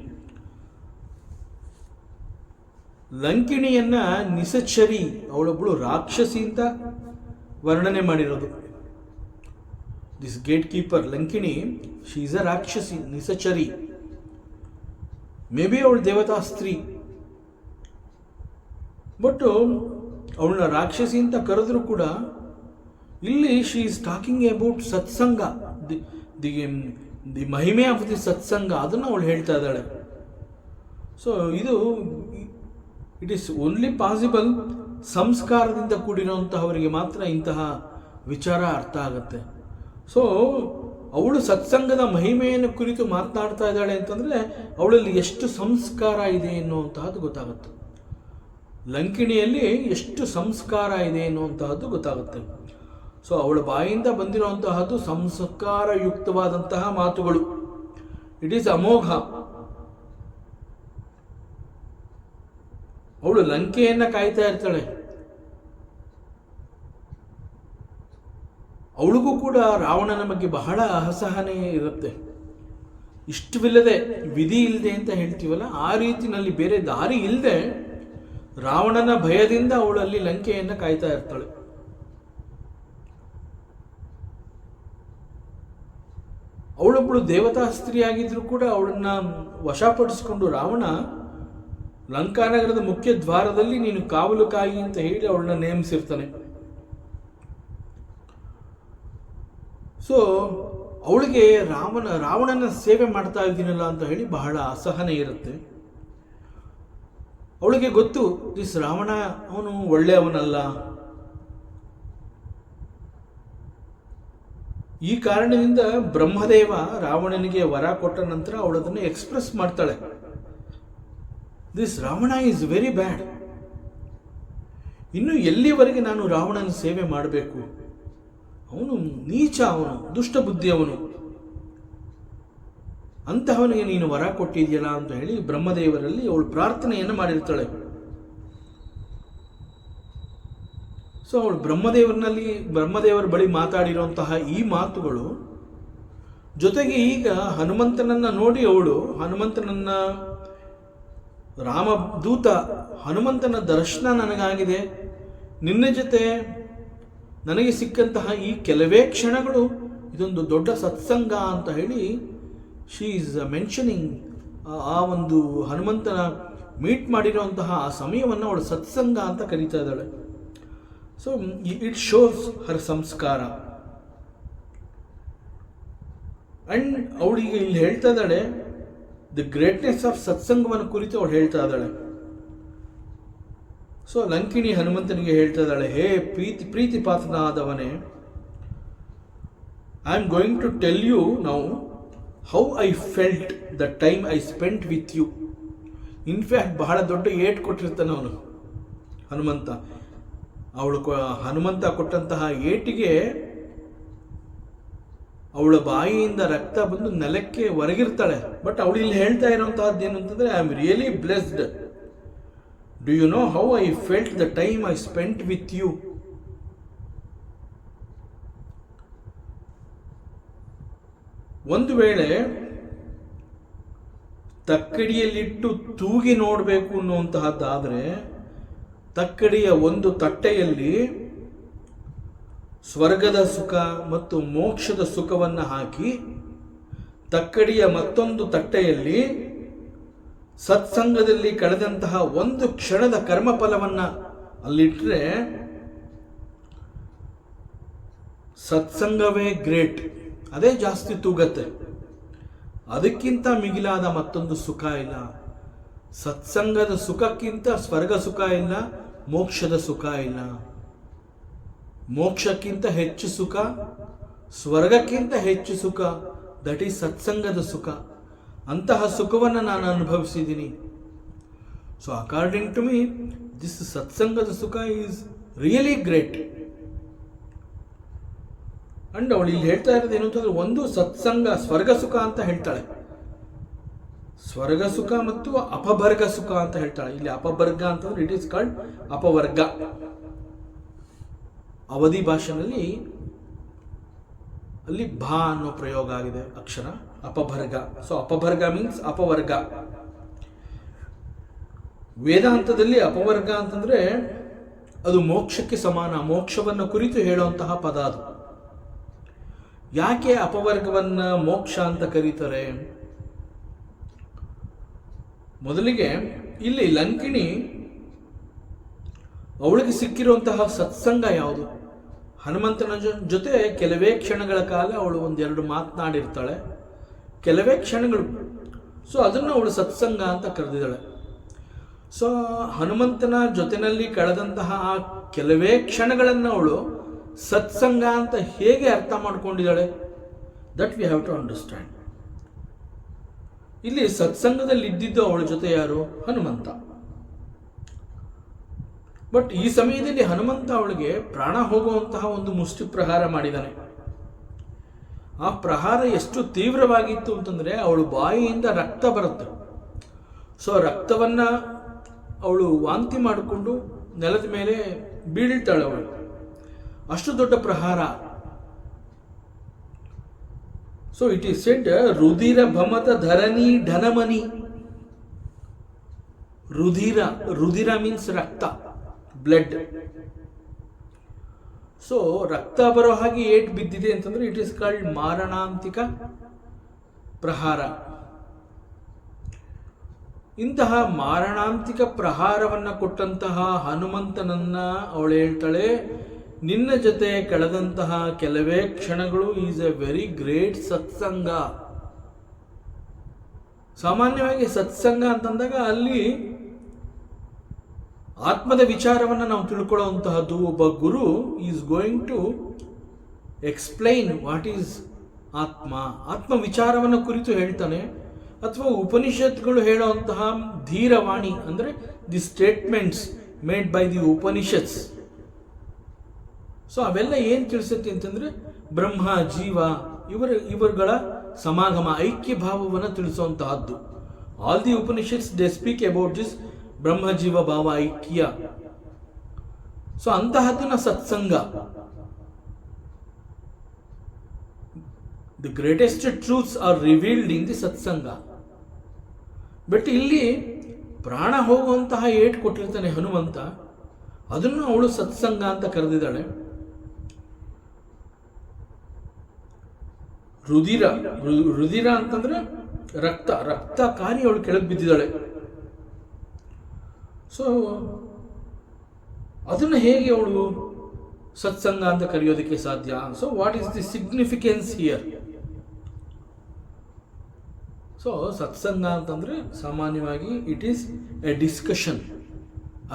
ಲಂಕಿಣಿಯನ್ನ ನಿಸಚರಿ, ಅವಳೊಬ್ಬಳು ರಾಕ್ಷಸಿ ಅಂತ ವರ್ಣನೆ ಮಾಡಿರೋದು. This gate keeper Lankini, she is a rakshasi, nishachari. May be ಅವಳು ದೇವತಾ ಸ್ತ್ರೀ, ಬಟ್ ಅವಳನ್ನ ರಾಕ್ಷಸಿ ಅಂತ ಕರೆದ್ರು ಕೂಡ ಇಲ್ಲಿ ಶಿ ಈಸ್ ಟಾಕಿಂಗ್ ಅಬೌಟ್ ಸತ್ಸಂಗ, ದಿ ಮಹಿಮೆ ಆಫ್ ದಿ ಸತ್ಸಂಗ, ಅದನ್ನು ಅವಳು ಹೇಳ್ತಾ ಇದ್ದಾಳೆ. ಸೊ ಇದು ಇಟ್ ಈಸ್ ಓನ್ಲಿ ಪಾಸಿಬಲ್, ಸಂಸ್ಕಾರದಿಂದ ಕೂಡಿರುವಂತಹವರಿಗೆ ಮಾತ್ರ ಇಂತಹ ವಿಚಾರ ಅರ್ಥ ಆಗುತ್ತೆ. ಸೊ ಅವಳು ಸತ್ಸಂಗದ ಮಹಿಮೆಯನ್ನು ಕುರಿತು ಮಾತನಾಡ್ತಾ ಇದ್ದಾಳೆ ಅಂತಂದರೆ ಅವಳಲ್ಲಿ ಎಷ್ಟು ಸಂಸ್ಕಾರ ಇದೆ ಎನ್ನುವಂತಹದ್ದು ಗೊತ್ತಾಗುತ್ತೆ. ಲಂಕಿಣಿಯಲ್ಲಿ ಎಷ್ಟು ಸಂಸ್ಕಾರ ಇದೆ ಎನ್ನುವಂತಹದ್ದು ಗೊತ್ತಾಗುತ್ತೆ. ಸೊ ಅವಳ ಬಾಯಿಂದ ಬಂದಿರುವಂತಹದ್ದು ಸಂಸ್ಕಾರಯುಕ್ತವಾದಂತಹ ಮಾತುಗಳು. ಇಟ್ ಈಸ್ ಅಮೋಘ. ಅವಳು ಲಂಕೆಯನ್ನು ಕಾಯ್ತಾ ಇರ್ತಾಳೆ. ಅವಳಿಗೂ ಕೂಡ ರಾವಣನ ಬಗ್ಗೆ ಬಹಳ ಅಸಹನೆ ಇರುತ್ತೆ. ಇಷ್ಟವಿಲ್ಲದೆ, ವಿಧಿ ಇಲ್ಲದೆ ಅಂತ ಹೇಳ್ತೀವಲ್ಲ, ಆ ರೀತಿನಲ್ಲಿ ಬೇರೆ ದಾರಿ ಇಲ್ಲದೆ ರಾವಣನ ಭಯದಿಂದ ಅವಳು ಅಲ್ಲಿ ಲಂಕೆಯನ್ನು ಕಾಯ್ತಾ ಇರ್ತಾಳೆ. ಅವಳೊಬ್ಬಳು ದೇವತಾ ಸ್ತ್ರೀಯಾಗಿದ್ರೂ ಕೂಡ ಅವಳನ್ನ ವಶಪಡಿಸಿಕೊಂಡು ರಾವಣ ಲಂಕಾನಗರದ ಮುಖ್ಯ ದ್ವಾರದಲ್ಲಿ ನೀನು ಕಾವಲು ಕಾಯಿ ಅಂತ ಹೇಳಿ ಅವಳನ್ನ ನೇಮಿಸಿರ್ತಾನೆ. ಸೊ ಅವಳಿಗೆ ರಾವಣನ ಸೇವೆ ಮಾಡ್ತಾ ಇದ್ದೀನಲ್ಲ ಅಂತ ಹೇಳಿ ಬಹಳ ಅಸಹನೆ ಇರುತ್ತೆ. ಅವಳಿಗೆ ಗೊತ್ತು, ದಿಸ್ ರಾವಣ ಅವನು ಒಳ್ಳೆಯವನಲ್ಲ. ಈ ಕಾರಣದಿಂದ ಬ್ರಹ್ಮದೇವ ರಾವಣನಿಗೆ ವರ ಕೊಟ್ಟ ನಂತರ ಅವಳದನ್ನು ಎಕ್ಸ್ಪ್ರೆಸ್ ಮಾಡ್ತಾಳೆ, this Ravana is very bad. ಇನ್ನು ಎಲ್ಲಿವರೆಗೆ ನಾನು ರಾವಣನ ಸೇವೆ ಮಾಡಬೇಕು? ಅವನು ನೀಚ, ಅವನು ದುಷ್ಟ ಬುದ್ಧಿಯವನು, ಅಂತಹವನಿಗೆ ನೀನು ವರ ಕೊಟ್ಟಿದೆಯಲ್ಲ ಅಂತ ಹೇಳಿ ಬ್ರಹ್ಮದೇವರಲ್ಲಿ ಅವಳು ಪ್ರಾರ್ಥನೆಯನ್ನು ಮಾಡಿರ್ತಾಳೆ. ಸೊ ಅವಳು ಬ್ರಹ್ಮದೇವರ ಬಳಿ ಮಾತಾಡಿರುವಂತಹ ಈ ಮಾತುಗಳು ಜೊತೆಗೆ ಈಗ ಹನುಮಂತನನ್ನ ನೋಡಿ ಅವಳು ಹನುಮಂತನನ್ನ, ರಾಮದೂತ ಹನುಮಂತನ ದರ್ಶನ ನನಗಾಗಿದೆ, ನಿನ್ನ ಜೊತೆ ನನಗೆ ಸಿಕ್ಕಂತಹ ಈ ಕೆಲವೇ ಕ್ಷಣಗಳು ಇದೊಂದು ದೊಡ್ಡ ಸತ್ಸಂಗ ಅಂತ ಹೇಳಿ ಶಿ ಈಸ್ ಮೆನ್ಷನಿಂಗ್ ಆ ಒಂದು ಹನುಮಂತನ ಮೀಟ್ ಮಾಡಿರುವಂತಹ ಆ ಸಮಯವನ್ನು ಅವಳು ಸತ್ಸಂಗ ಅಂತ ಕರೀತಾ ಇದ್ದಾಳೆ. ಸೊ ಇಟ್ ಶೋಸ್ ಹರ್ ಸಂಸ್ಕಾರ. ಅಂಡ್ ಅವಳಿಗೆ ಇಲ್ಲಿ ಹೇಳ್ತಾ ಇದ್ದಾಳೆ, ದಿ ಗ್ರೇಟ್ನೆಸ್ ಆಫ್ ಸತ್ಸಂಗವನ್ನು ಕುರಿತು ಅವಳು ಹೇಳ್ತಾ ಇದ್ದಾಳೆ. ಸೊ ಲಂಕಿಣಿ ಹನುಮಂತನಿಗೆ ಹೇಳ್ತಾ ಇದ್ದಾಳೆ, ಹೇ ಪ್ರೀತಿ ಪಾತ್ರನಾದವನೇ, I am going to tell you now how I felt the time I spent with you. In fact ಬಹಳ ದೊಡ್ಡ ಏಟ್ ಕೊಟ್ಟಿರ್ತಾನೆ ಅವನು ಹನುಮಂತ. ಹನುಮಂತ ಕೊಟ್ಟಂತಹ ಏಟಿಗೆ ಅವಳ ಬಾಯಿಯಿಂದ ರಕ್ತ ಬಂದು ನೆಲಕ್ಕೆ ಹೊರಗಿರ್ತಾಳೆ. ಬಟ್ ಅವಳು ಇಲ್ಲಿ ಹೇಳ್ತಾ ಇರುವಂತಹದ್ದು ಏನು ಅಂತಂದ್ರೆ, I am really blessed. Do you know how I felt the time I spent with you. ಒಂದು ವೇಳೆ ತಕ್ಕಡಿಯಲ್ಲಿಟ್ಟು ತೂಗಿ ನೋಡಬೇಕು ಅನ್ನುವಂತಹದ್ದಾದರೆ, ತಕ್ಕಡಿಯ ಒಂದು ತಟ್ಟೆಯಲ್ಲಿ ಸ್ವರ್ಗದ ಸುಖ ಮತ್ತು ಮೋಕ್ಷದ ಸುಖವನ್ನು ಹಾಕಿ, ತಕ್ಕಡಿಯ ಮತ್ತೊಂದು ತಟ್ಟೆಯಲ್ಲಿ ಸತ್ಸಂಗದಲ್ಲಿ ಕಳೆದಂತಹ ಒಂದು ಕ್ಷಣದ ಕರ್ಮಫಲವನ್ನು ಅಲ್ಲಿಟ್ಟರೆ ಸತ್ಸಂಗವೇ ಗ್ರೇಟ್, ಅದೇ ಜಾಸ್ತಿ ತೂಗತ್ತೆ. ಅದಕ್ಕಿಂತ ಮಿಗಿಲಾದ ಮತ್ತೊಂದು ಸುಖ ಇಲ್ಲ. ಸತ್ಸಂಗದ ಸುಖಕ್ಕಿಂತ ಸ್ವರ್ಗ ಸುಖ ಇಲ್ಲ, ಮೋಕ್ಷದ ಸುಖ ಇಲ್ಲ. ಮೋಕ್ಷಕ್ಕಿಂತ ಹೆಚ್ಚು ಸುಖ, ಸ್ವರ್ಗಕ್ಕಿಂತ ಹೆಚ್ಚು ಸುಖ, ದಟ್ ಈಸ್ ಸತ್ಸಂಗದ ಸುಖ. ಅಂತಹ ಸುಖವನ್ನು ನಾನು ಅನುಭವಿಸಿದ್ದೀನಿ. So according to me this ಸತ್ಸಂಗದ ಸುಖ ಈಸ್ ರಿಯಲಿ ಗ್ರೇಟ್. ಅಂಡ್ ಅವಳು ಇಲ್ಲಿ ಹೇಳ್ತಾ ಇರೋದು ಏನು ಅಂತಂದ್ರೆ, ಒಂದು ಸತ್ಸಂಗ ಸ್ವರ್ಗ ಸುಖ ಅಂತ ಹೇಳ್ತಾಳೆ, ಸ್ವರ್ಗ ಸುಖ ಮತ್ತು ಅಪಭರ್ಗ ಸುಖ ಅಂತ ಹೇಳ್ತಾಳೆ. ಇಲ್ಲಿ ಅಪಭರ್ಗ ಅಂತಂದ್ರೆ ಇಟ್ ಈಸ್ ಕಾಲ್ಡ್ ಅಪವರ್ಗ. ಅವಧಿ ಭಾಷೆಯಲ್ಲಿ ಅಲ್ಲಿ ಭಾ ಅನ್ನೋ ಪ್ರಯೋಗ ಆಗಿದೆ ಅಕ್ಷರ, ಅಪಭರ್ಗ. So ಅಪಭರ್ಗ means ಅಪವರ್ಗ. ವೇದಾಂತದಲ್ಲಿ ಅಪವರ್ಗ ಅಂತಂದ್ರೆ ಅದು ಮೋಕ್ಷಕ್ಕೆ ಸಮಾನ, ಮೋಕ್ಷವನ್ನು ಕುರಿತು ಹೇಳುವಂತಹ ಪದ ಅದು. ಯಾಕೆ ಅಪವರ್ಗವನ್ನ ಮೋಕ್ಷ ಅಂತ ಕರೀತಾರೆ? ಮೊದಲಿಗೆ ಇಲ್ಲಿ ಲಂಕಿಣಿ ಅವಳಿಗೆ ಸಿಕ್ಕಿರುವಂತಹ ಸತ್ಸಂಗ ಯಾವುದು? ಹನುಮಂತನ ಜೊತೆ ಕೆಲವೇ ಕ್ಷಣಗಳ ಕಾಲ ಅವಳು ಒಂದೆರಡು ಮಾತನಾಡಿರ್ತಾಳೆ, ಕೆಲವೇ ಕ್ಷಣಗಳು. ಸೊ ಅದನ್ನು ಅವಳು ಸತ್ಸಂಗ ಅಂತ ಕರೆದಿದ್ದಾಳೆ. ಸೊ ಹನುಮಂತನ ಜೊತೆಯಲ್ಲಿ ಕಳೆದಂತಹ ಆ ಕೆಲವೇ ಕ್ಷಣಗಳನ್ನು ಅವಳು ಸತ್ಸಂಗ ಅಂತ ಹೇಗೆ ಅರ್ಥ ಮಾಡ್ಕೊಂಡಿದ್ದಾಳೆ? That we have to understand. ಇಲ್ಲಿ ಸತ್ಸಂಗದಲ್ಲಿ ಇದ್ದಿದ್ದು ಅವಳ ಜೊತೆ ಯಾರು? ಹನುಮಂತ. ಬಟ್ ಈ ಸಮಯದಲ್ಲಿ ಹನುಮಂತ ಅವಳಿಗೆ ಪ್ರಾಣ ಹೋಗುವಂತಹ ಒಂದು ಮುಷ್ಟಿ ಪ್ರಹಾರ ಮಾಡಿದ್ದಾನೆ. ಆ ಪ್ರಹಾರ ಎಷ್ಟು ತೀವ್ರವಾಗಿತ್ತು ಅಂತಂದ್ರೆ ಅವಳು ಬಾಯಿಯಿಂದ ರಕ್ತ ಬರುತ್ತೆ. ಸೊ ರಕ್ತವನ್ನ ಅವಳು ವಾಂತಿ ಮಾಡಿಕೊಂಡು ನೆಲದ ಮೇಲೆ ಬೀಳ್ತಾಳೆ ಅವಳು. ಅಷ್ಟು ದೊಡ್ಡ ಪ್ರಹಾರ. ಸೊ ಇಟ್ ಈಸ್ ಸೆಡ್ ರುಧಿರ ಭಮತ ಧರಣಿ ಧನಮನಿ. Rudhira means rakta, blood. So ರಕ್ತ ಬರೋ ಹಾಗೆ ಏಟ್ ಬಿದ್ದಿದೆ ಅಂತಂದ್ರೆ ಇಟ್ ಈಸ್ ಕಾಲ್ಡ್ ಮಾರಣಾಂತಿಕ ಪ್ರಹಾರ. ಇಂತಹ ಮಾರಣಾಂತಿಕ ಪ್ರಹಾರವನ್ನು ಕೊಟ್ಟಂತಹ ಹನುಮಂತನನ್ನ ಅವಳು ಹೇಳ್ತಾಳೆ, ನಿನ್ನ ಜೊತೆ ಕಳೆದಂತಹ ಕೆಲವೇ ಕ್ಷಣಗಳು ಈಸ್ ಎ ವೆರಿ ಗ್ರೇಟ್ ಸತ್ಸಂಗ. ಸಾಮಾನ್ಯವಾಗಿ ಸತ್ಸಂಗ ಅಂತಂದಾಗ ಅಲ್ಲಿ ಆತ್ಮದ ವಿಚಾರವನ್ನು ನಾವು ತಿಳ್ಕೊಳ್ಳುವಂತಹದ್ದು. ಒಬ್ಬ guru is going to explain what is atma ವಿಚಾರವನ್ನು ಕುರಿತು ಹೇಳ್ತಾನೆ. ಅಥವಾ ಉಪನಿಷತ್ಗಳು ಹೇಳುವಂತಹ ಧೀರವಾಣಿ ಅಂದರೆ the statements made by the Upanishads. So ಅವೆಲ್ಲ ಏನು ತಿಳಿಸುತ್ತೆ ಅಂತಂದ್ರೆ ಬ್ರಹ್ಮ ಜೀವ ಇವರುಗಳ ಸಮಾಗಮ, ಐಕ್ಯ ಭಾವವನ್ನು ತಿಳಿಸುವಂತಹದ್ದು. All the Upanishads they speak about this Brahma jiva bhava aikya. So ಅಂತಹದ್ದನ್ನ ಸತ್ಸಂಗ. The greatest truths are revealed in the satsang. But ಇಲ್ಲಿ ಪ್ರಾಣ ಹೋಗುವಂತಹ ಏಟ್ ಕೊಟ್ಟಿರ್ತಾನೆ ಹನುಮಂತ, ಅದನ್ನು ಅವಳು ಸತ್ಸಂಗ ಅಂತ ಕರೆದಿದ್ದಾಳೆ. ರುಧಿರ ಅಂತಂದ್ರೆ ರಕ್ತ ಕಾರಿ ಅವಳು ಕೆಳಗೆ ಬಿದ್ದಿದ್ದಾಳೆ. ಸೊ ಅದನ್ನು ಹೇಗೆ ಅವಳು ಸತ್ಸಂಗ ಅಂತ ಕರೆಯೋದಕ್ಕೆ ಸಾಧ್ಯ? So what is the significance here? So ಸತ್ಸಂಗ ಅಂತಂದ್ರೆ ಸಾಮಾನ್ಯವಾಗಿ it is a discussion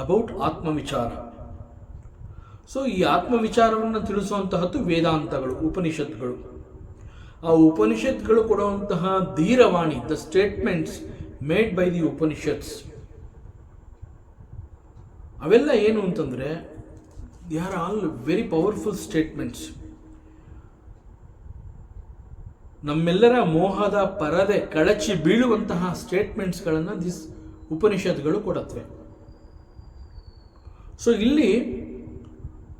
about atmavichara. So ಈ ಆತ್ಮವಿಚಾರವನ್ನು ತಿಳಿಸುವಂತಹದ್ದು ವೇದಾಂತಗಳು, ಉಪನಿಷತ್ಗಳು. ಆ ಉಪನಿಷತ್ಗಳು ಕೊಡುವಂತಹ ಧೀರವಾಣಿ, the statements made by the Upanishads, ಅವೆಲ್ಲ ಏನು ಅಂತಂದರೆ they are all very powerful statements. ನಮ್ಮೆಲ್ಲರ ಮೋಹದ ಪರದೆ ಕಳಚಿ ಬೀಳುವಂತಹ ಸ್ಟೇಟ್ಮೆಂಟ್ಸ್ಗಳನ್ನು ದಿಸ್ ಉಪನಿಷತ್ಗಳು ಕೊಡುತ್ತವೆ. ಸೊ ಇಲ್ಲಿ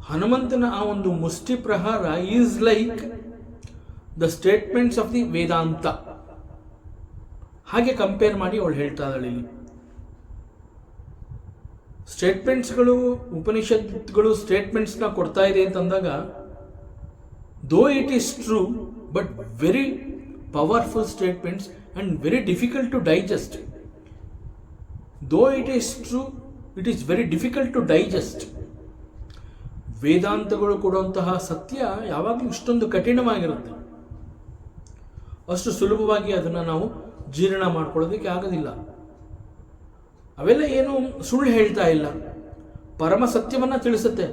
ಹನುಮಂತನ ಆ ಒಂದು ಮುಷ್ಟಿ ಪ್ರಹಾರ is like the statements of the Vedanta. ಹಾಗೆ ಕಂಪೇರ್ ಮಾಡಿ ಅವಳು ಹೇಳ್ತಾ ಇದ್ದಾಳೆ. ಇಲ್ಲಿ ಸ್ಟೇಟ್ಮೆಂಟ್ಸ್ಗಳು, ಉಪನಿಷತ್ಗಳು ಸ್ಟೇಟ್ಮೆಂಟ್ಸ್ನ ಕೊಡ್ತಾ ಇದೆ ಅಂತಂದಾಗ, though it is true but very powerful statements and very difficult to digest. Though it is true, it is very difficult to digest. ವೇದಾಂತಗಳು ಕೊಡುವಂತಹ ಸತ್ಯ ಯಾವಾಗಲೂ ಇಷ್ಟೊಂದು ಕಠಿಣವಾಗಿರುತ್ತೆ, ಅಷ್ಟು ಸುಲಭವಾಗಿ ಅದನ್ನು ನಾವು ಜೀರ್ಣ ಮಾಡ್ಕೊಳ್ಳೋದಕ್ಕೆ ಆಗೋದಿಲ್ಲ. ಅವೆಲ್ಲ ಏನು ಸುಳ್ಳು ಹೇಳ್ತಾ ಇಲ್ಲ, ಪರಮ ಸತ್ಯವನ್ನು ತಿಳಿಸುತ್ತೆ.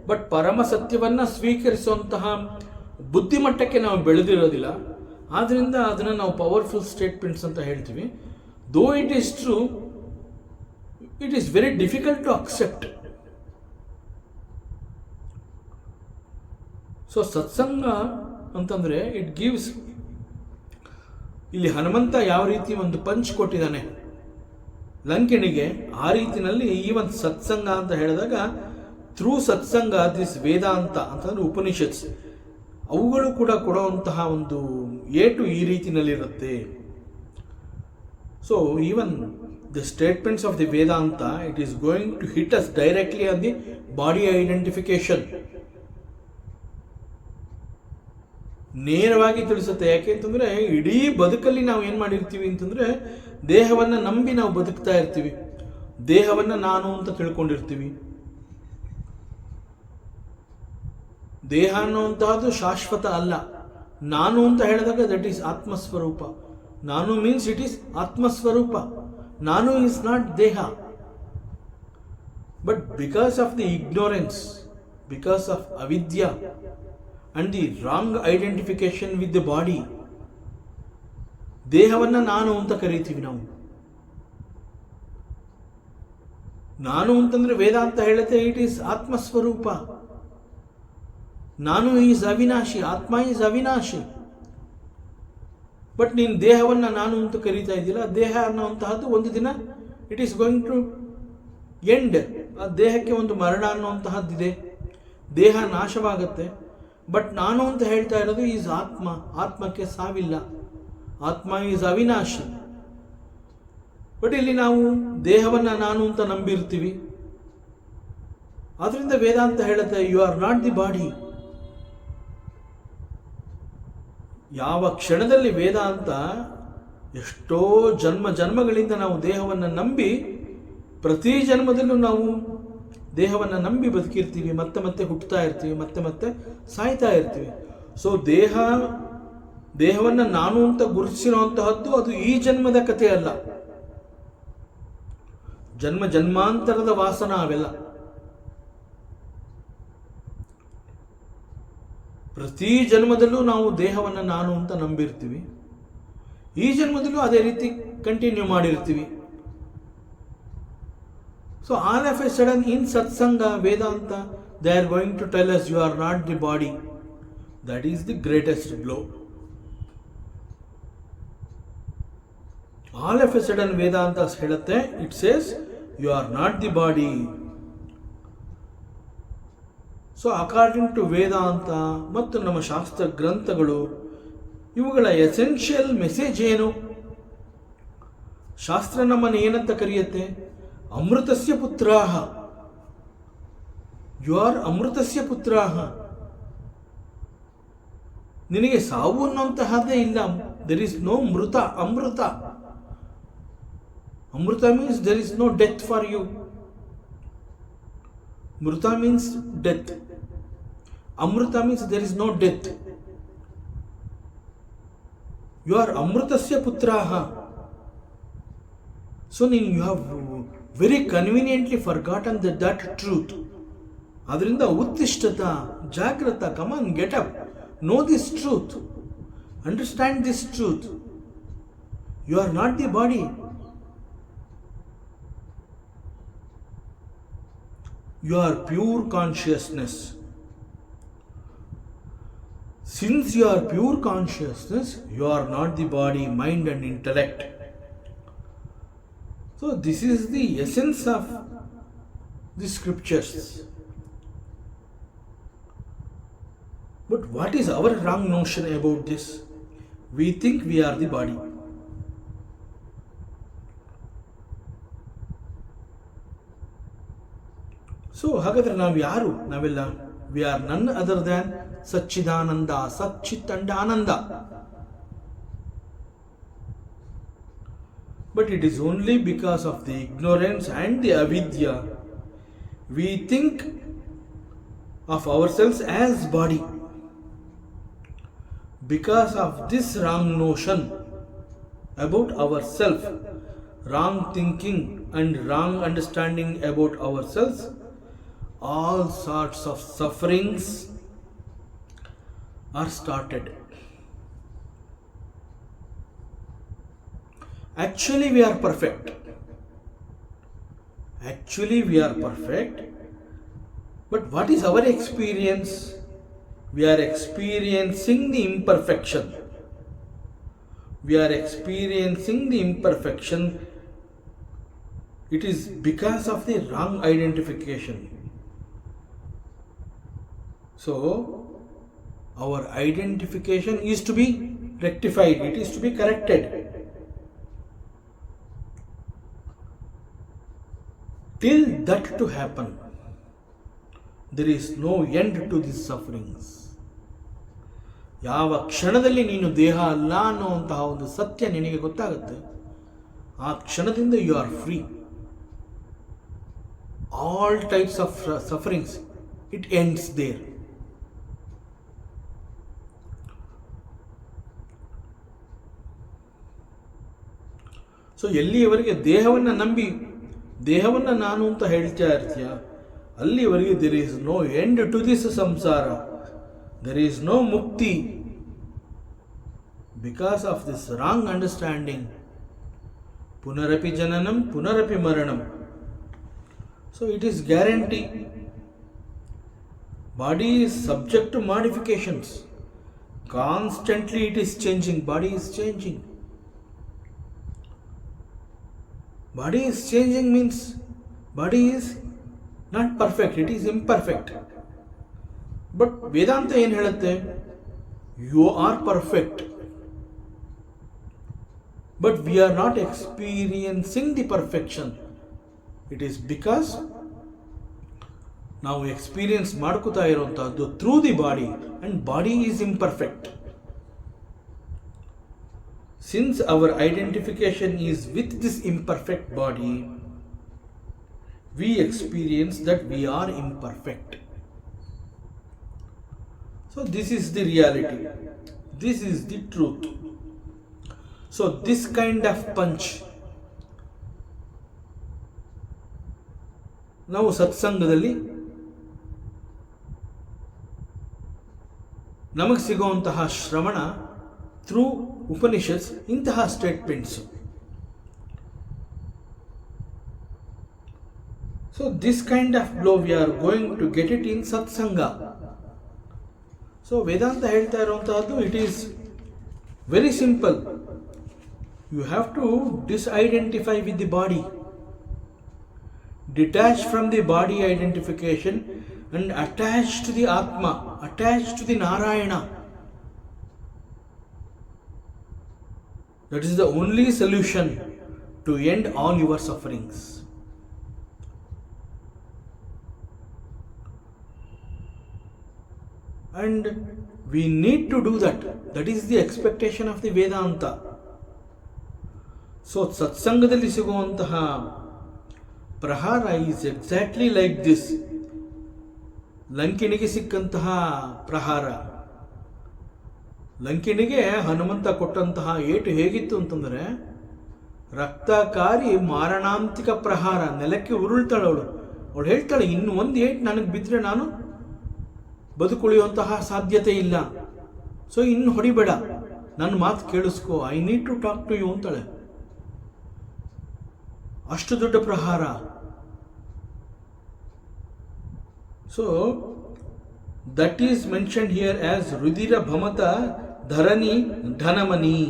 ಬಟ್ ಪರಮ ಸತ್ಯವನ್ನು ಸ್ವೀಕರಿಸುವಂತಹ ಬುದ್ಧಿಮಟ್ಟಕ್ಕೆ ನಾವು ಬೆಳೆದಿರೋದಿಲ್ಲ. ಆದ್ದರಿಂದ ಅದನ್ನು ನಾವು ಪವರ್ಫುಲ್ ಸ್ಟೇಟ್ಮೆಂಟ್ಸ್ ಅಂತ ಹೇಳ್ತೀವಿ. Though it is true, it is very difficult to accept. So ಸತ್ಸಂಗ ಅಂತಂದರೆ ಇಟ್ ಗಿವ್ಸ್, ಇಲ್ಲಿ ಹನುಮಂತ ಯಾವ ರೀತಿ ಒಂದು ಪಂಚ್ ಕೊಟ್ಟಿದ್ದಾನೆ ಲಂಕಿಣಿಗೆ, ಆ ರೀತಿಯಲ್ಲಿ ಈ ಒಂದು ಸತ್ಸಂಗ ಅಂತ ಹೇಳಿದಾಗ ಥ್ರೂ ಸತ್ಸಂಗ ದಿಸ್ ವೇದಾಂತ ಅಂತಂದ್ರೆ ಉಪನಿಷತ್ಸ್ ಅವುಗಳು ಕೂಡ ಕೊಡುವಂತಹ ಒಂದು ಏಟು ಈ ರೀತಿನಲ್ಲಿರುತ್ತೆ. So even the statements of the Vedanta it is going to hit us directly on the body identification. ನೇರವಾಗಿ ತಿಳಿಸುತ್ತೆ. ಯಾಕೆ ಅಂತಂದರೆ ಇಡೀ ಬದುಕಲ್ಲಿ ನಾವು ಏನು ಮಾಡಿರ್ತೀವಿ ಅಂತಂದರೆ ದೇಹವನ್ನು ನಂಬಿ ನಾವು ಬದುಕ್ತಾ ಇರ್ತೀವಿ, ದೇಹವನ್ನು ನಾನು ಅಂತ ತಿಳ್ಕೊಂಡಿರ್ತೀವಿ. ದೇಹ ಅನ್ನುವಂತಹದ್ದು ಶಾಶ್ವತ ಅಲ್ಲ. ನಾನು ಅಂತ ಹೇಳಿದಾಗ ದಟ್ ಈಸ್ ಆತ್ಮಸ್ವರೂಪ. ನಾನು ಮೀನ್ಸ್ ಇಟ್ ಈಸ್ ಆತ್ಮಸ್ವರೂಪ. ನಾನು is not deha. But because of the ignorance, because of avidya and the wrong identification with the body, ದೇಹವನ್ನು ನಾನು ಅಂತ ಕರೀತೀವಿ ನಾವು. ನಾನು ಅಂತಂದ್ರೆ ವೇದಾಂತ ಹೇಳುತ್ತೆ ಇಟ್ ಈಸ್ ಆತ್ಮಸ್ವರೂಪ. ನಾನು ಈಸ್ ಅವಿನಾಶಿ, ಆತ್ಮ ಈಸ್ ಅವಿನಾಶಿ. ಬಟ್ ನೀನು ದೇಹವನ್ನು ನಾನು ಅಂತ ಕರೀತಾ ಇದ್ದಿಲ್ಲ. ದೇಹ ಅನ್ನುವಂತಹದ್ದು ಒಂದು ದಿನ it is going to end. ಆ ದೇಹಕ್ಕೆ ಒಂದು ಮರಣ ಅನ್ನುವಂತಹದ್ದಿದೆ. ದೇಹ ನಾಶವಾಗುತ್ತೆ. ಬಟ್ ನಾನು ಅಂತ ಹೇಳ್ತಾ ಇರೋದು ಈಸ್ ಆತ್ಮ. ಆತ್ಮಕ್ಕೆ ಸಾವಿಲ್ಲ. ಆತ್ಮ ಈಸ್ ಅವಿನಾಶಿ. ಬಟ್ ಇಲ್ಲಿ ನಾವು ದೇಹವನ್ನು ನಾನು ಅಂತ ನಂಬಿರ್ತೀವಿ. ಆದ್ರಿಂದ ವೇದಾಂತ ಹೇಳುತ್ತೆ you are not the body. ಯಾವ ಕ್ಷಣದಲ್ಲಿ ವೇದಾಂತ ಎಷ್ಟೋ ಜನ್ಮಗಳಿಂದ ನಾವು ದೇಹವನ್ನು ನಂಬಿ, ಪ್ರತಿ ಜನ್ಮದಲ್ಲೂ ನಾವು ದೇಹವನ್ನು ನಂಬಿ ಬದುಕಿರ್ತೀವಿ, ಮತ್ತೆ ಮತ್ತೆ ಹುಟ್ಟುತ್ತಾ ಇರ್ತೀವಿ, ಮತ್ತೆ ಮತ್ತೆ ಸಾಯ್ತಾ ಇರ್ತೀವಿ. ಸೊ ದೇಹವನ್ನು ನಾನು ಅಂತ ಗುರುತಿಸಿರುವಂತಹದ್ದು ಅದು ಈ ಜನ್ಮದ ಕಥೆ ಅಲ್ಲ, ಜನ್ಮಾಂತರದ ವಾಸನ ಅವೆಲ್ಲ. ಪ್ರತಿ ಜನ್ಮದಲ್ಲೂ ನಾವು ದೇಹವನ್ನು ನಾನು ಅಂತ ನಂಬಿರ್ತೀವಿ, ಈ ಜನ್ಮದಲ್ಲೂ ಅದೇ ರೀತಿ ಕಂಟಿನ್ಯೂ ಮಾಡಿರ್ತೀವಿ. So all of a sudden in satsang Vedanta they are going to tell us you are not the body. That is the greatest blow. All of a sudden ವೇದಾಂತ ಹೇಳುತ್ತೆ, it says you are not the body. So according to Vedanta ಮತ್ತು ನಮ್ಮ ಶಾಸ್ತ್ರ ಗ್ರಂಥಗಳು, ಇವುಗಳ essential message ಏನು? ಶಾಸ್ತ್ರ ನಮ್ಮನ್ನು ಏನಂತ ಕರೆಯುತ್ತೆ? ಅಮೃತಸ್ಯ ಪುತ್ರಾಹ. You are ಅಮೃತಸ್ಯ ಪುತ್ರಾಹ. ನಿನಗೆ ಸಾವು ಅನ್ನುವಂತಹದ್ದೇ ಇಲ್ಲ. There is no mrita. Amrita. Amrita means there is no death for you. Mrita means death. Amrita means there is no death. You are Amritasya Putraha. So you have very conveniently forgotten that truth. Adrinda Uttishtata, Jagrata, come on, get up. Know this truth. Understand this truth. You are not the body. You are pure consciousness. Since you are pure consciousness, you are not the body, mind and intellect. So this is the essence of the scriptures. But what is our wrong notion about this? We think we are the body. So ಹಾಗಾದ್ರೆ ನಾವು ಯಾರು? ನಾವೆಲ್ಲ we are none other than Satchidananda, Satchit and Ananda. But it is only because of the ignorance and the avidya we think of ourselves as body. Because of this wrong notion about ourselves, wrong thinking and wrong understanding about ourselves, all sorts of sufferings are started. Actually we are perfect. But what is our experience? We are experiencing the imperfection. It is because of the wrong identification. So our identification is to be rectified. It is to be corrected. Till that to happen, there is no end to these sufferings. ಯಾವ ಕ್ಷಣದಲ್ಲಿ ನೀನು ದೇಹ ಅಲ್ಲ ಅನ್ನುವಂತಹ ಒಂದು ಸತ್ಯ ನಿನಗೆ ಗೊತ್ತಾಗುತ್ತೆ, ಆ ಕ್ಷಣದಿಂದ you are free. All types of sufferings, it ends there. So ಎಲ್ಲಿಯವರೆಗೆ ದೇಹವನ್ನು ನಂಬಿ ದೇಹವನ್ನು ನಾನು ಅಂತ ಹೇಳ್ತಾ ಇರ್ತೀಯ, ಅಲ್ಲಿವರೆಗೆ there is no end to this samsara. There is no mukti. Because of this wrong understanding. ಪುನರಪಿ ಜನನಂ ಪುನರಪಿ ಮರಣಂ. So it is guarantee. Body is subject to modifications. Constantly it is changing. Body is changing. Body is changing means body is not perfect, it is imperfect. But ವೇದಾಂತ ಏನು ಹೇಳುತ್ತೆ? You are perfect, but we are not experiencing the perfection. It is because ನಾವು experience ಮಾಡ್ಕೋತಾ ಇರುವಂತಹದ್ದು through the body, and body is imperfect. Since our identification is with this imperfect body, we experience that we are imperfect. So this is the reality, this is the truth. So this kind of punch ನಾವು ಸತ್ಸಂಗದಲ್ಲಿ ನಮಗೆ ಸಿಗುವಂತಹ ಶ್ರವಣ through Upanishads ಇಂತಹ statements. So this kind of blow we are going to get it in satsanga. So ವೇದಾಂತ ಹೇಳ್ತಾ ಇರುವಂತಹದ್ದು it is very simple. You have to disidentify with the body, detach from the body identification and attach to the Atma, attach to the Narayana. That is the only solution to end all your sufferings. And we need to do that. That is the expectation of the Vedanta. So ಸತ್ಸಂಗದಲ್ಲಿ ಸಿಗುವಂತಹ ಪ್ರಹಾರ is exactly like this. ಲಂಕಿಣಿಗೆ ಸಿಕ್ಕಂತಹ ಪ್ರಹಾರ, ಲಂಕಿಣಿಗೆ ಹನುಮಂತ ಕೊಟ್ಟಂತಹ ಏಟು ಹೇಗಿತ್ತು ಅಂತಂದರೆ ರಕ್ತಕಾರಿ ಮಾರಣಾಂತಿಕ ಪ್ರಹಾರ. ನೆಲಕ್ಕೆ ಉರುಳ್ತಾಳೆ ಅವಳು. ಅವಳು ಹೇಳ್ತಾಳೆ, ಇನ್ನು ಒಂದು ಏಟು ನನಗೆ ಬಿದ್ದರೆ ನಾನು ಬದುಕುಳಿಯುವಂತಹ ಸಾಧ್ಯತೆ ಇಲ್ಲ. ಸೊ ಇನ್ನು ಹೊಡಿಬೇಡ, ನನ್ನ ಮಾತು ಕೇಳಿಸ್ಕೋ, I need to talk to you ಅಂತಾಳೆ. ಅಷ್ಟು ದೊಡ್ಡ ಪ್ರಹಾರ. So that is mentioned here as ರುದಿರ ಭಮತ ಧರಣಿ ಧನಮನಿ.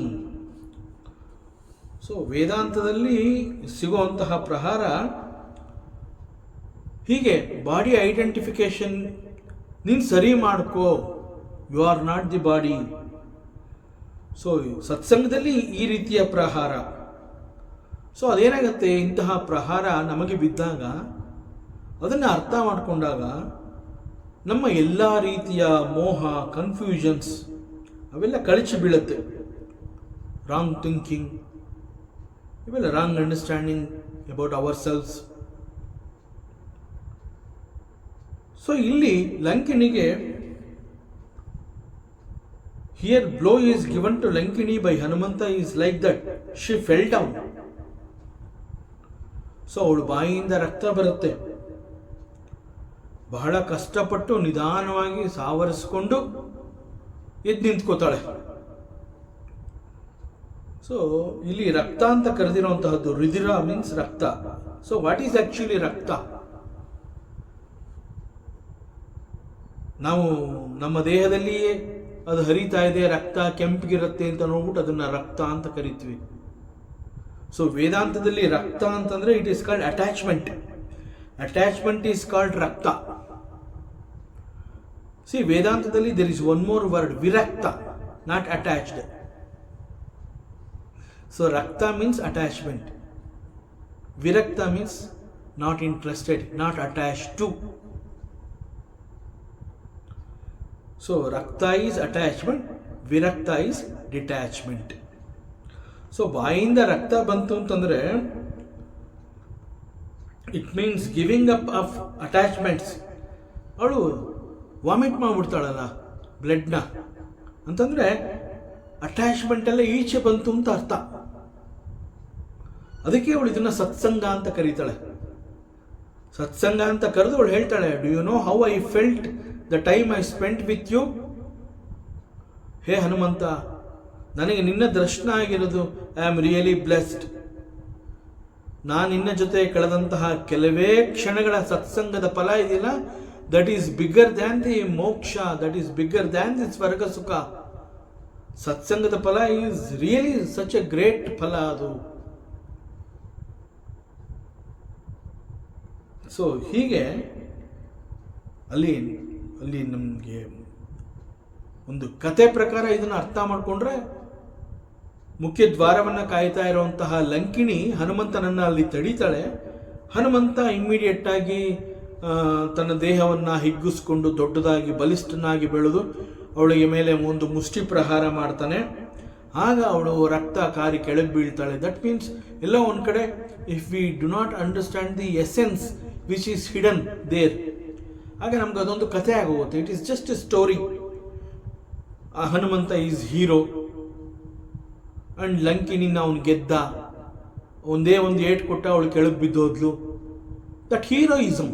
ಸೊ ವೇದಾಂತದಲ್ಲಿ ಸಿಗುವಂತಹ ಪ್ರಹಾರ ಹೀಗೆ ಬಾಡಿ ಐಡೆಂಟಿಫಿಕೇಶನ್ ನೀನು ಸರಿ ಮಾಡ್ಕೋ, you are not the body. So ಸತ್ಸಂಗದಲ್ಲಿ ಈ ರೀತಿಯ ಪ್ರಹಾರ. ಸೊ ಅದೇನಾಗುತ್ತೆ, ಇಂತಹ ಪ್ರಹಾರ ನಮಗೆ ಬಿದ್ದಾಗ ಅದನ್ನು ಅರ್ಥ ಮಾಡಿಕೊಂಡಾಗ ನಮ್ಮ ಎಲ್ಲ ರೀತಿಯ ಮೋಹ, ಕನ್ಫ್ಯೂಷನ್ಸ್ ಅವೆಲ್ಲ ಕಳಚಿ ಬೀಳುತ್ತೆ. ರಾಂಗ್ ಥಿಂಕಿಂಗ್, ಇವೆಲ್ಲ wrong understanding about ourselves. So ಇಲ್ಲಿ ಲಂಕಿಣಿಗೆ here blow is given to Lankini by Hanumantha is like that she fell down. So ಅವಳು ಬಾಯಿಯಿಂದ ರಕ್ತ ಬರುತ್ತೆ. ಬಹಳ ಕಷ್ಟಪಟ್ಟು ನಿಧಾನವಾಗಿ ಸಾವರಿಸಿಕೊಂಡು ಎದ್ದು ನಿಂತ್ಕೋತಾಳೆ. ಸೊ ಇಲ್ಲಿ ರಕ್ತ ಅಂತ ಕರೆದಿರುವಂತಹದ್ದು ರುಧಿರ ಮೀನ್ಸ್ ರಕ್ತ. ಸೊ ವಾಟ್ ಈಸ್ ಆಕ್ಚುಲಿ ರಕ್ತ? ನಾವು ನಮ್ಮ ದೇಹದಲ್ಲಿಯೇ ಅದು ಹರಿತಾ ಇದೆ, ರಕ್ತ ಕೆಂಪಿಗಿರುತ್ತೆ ಅಂತ ನೋಡ್ಬಿಟ್ಟು ಅದನ್ನ ರಕ್ತ ಅಂತ ಕರಿತೀವಿ. ಸೊ ವೇದಾಂತದಲ್ಲಿ ರಕ್ತ ಅಂತಂದ್ರೆ it is called attachment. Attachment is called rakta. See ವೇದಾಂತದಲ್ಲಿ there is one more word, virakta, not attached. So rakta means attachment, virakta means not interested, not attached to. So rakta is attachment, virakta is detachment. So ಬಾಯಿಂದ ರಕ್ತ ಬಂತು ಅಂತಂದ್ರೆ it means giving up of attachments. ಅವಳು vomit ಮಾಡಿಬಿಡ್ತಾಳಲ್ಲ ಬ್ಲಡ್ನ ಅಂತಂದ್ರೆ attachment ಎಲ್ಲ ಈಚೆ ಬಂತು ಅಂತ ಅರ್ಥ. ಅದಕ್ಕೆ ಅವಳು ಇದನ್ನ ಸತ್ಸಂಗ ಅಂತ ಕರೀತಾಳೆ. ಸತ್ಸಂಗ ಅಂತ ಕರೆದು ಅವಳು ಹೇಳ್ತಾಳೆ, do you know how I felt the time I spent with you. ಹೇ ಹನುಮಂತ, ನನಗೆ ನಿನ್ನ ದರ್ಶನ ಆಗಿರೋದು, ಐ ಆಮ್ ರಿಯಲಿ ಬ್ಲೆಸ್ಡ್. ನಾನು ನಿನ್ನ ಜೊತೆ ಕಳೆದಂತಹ ಕೆಲವೇ ಕ್ಷಣಗಳ ಸತ್ಸಂಗದ ಫಲ ಇದೆಯಲ್ಲ, that is bigger than the moksha, that is bigger than the svarga sukha. ಸತ್ಸಂಗದ ಫಲ is really such a great phala ಅದು. ಸೊ ಹೀಗೆ ಅಲ್ಲಿ ಅಲ್ಲಿ ನಮಗೆ ಒಂದು ಕತೆ ಪ್ರಕಾರ ಇದನ್ನು ಅರ್ಥ ಮಾಡಿಕೊಂಡ್ರೆ, ಮುಖ್ಯ ದ್ವಾರವನ್ನು ಕಾಯ್ತಾ ಇರುವಂತಹ ಲಂಕಿಣಿ ಹನುಮಂತನನ್ನು ಅಲ್ಲಿ ತಡೀತಾಳೆ. ಹನುಮಂತ ಇಮ್ಮಿಡಿಯೇಟ್ ಆಗಿ ತನ್ನ ದೇಹವನ್ನು ಹಿಗ್ಗಿಸ್ಕೊಂಡು ದೊಡ್ಡದಾಗಿ ಬಲಿಷ್ಠನಾಗಿ ಬೆಳೆದು ಅವಳಿಗೆ ಮೇಲೆ ಒಂದು ಮುಷ್ಟಿ ಪ್ರಹಾರ ಮಾಡ್ತಾನೆ. ಆಗ ಅವಳು ರಕ್ತ ಕಾರಿ ಕೆಳಗೆ ಬೀಳ್ತಾಳೆ. ದಟ್ ಮೀನ್ಸ್ ಎಲ್ಲ ಒಂದು ಕಡೆ, if we do not understand the essence which is hidden there, ಆಗ ನಮ್ಗೆ ಅದೊಂದು ಕಥೆ ಆಗೋಗುತ್ತೆ. It is just a story. Hanumantha is hero and ಲಂಕಿನಿಂದ ಅವನು ಗೆದ್ದ, ಒಂದೇ ಒಂದು ಏಟ್ ಕೊಟ್ಟ ಅವಳು ಕೆಳಗೆ ಬಿದ್ದೋದ್ಲು. That heroism.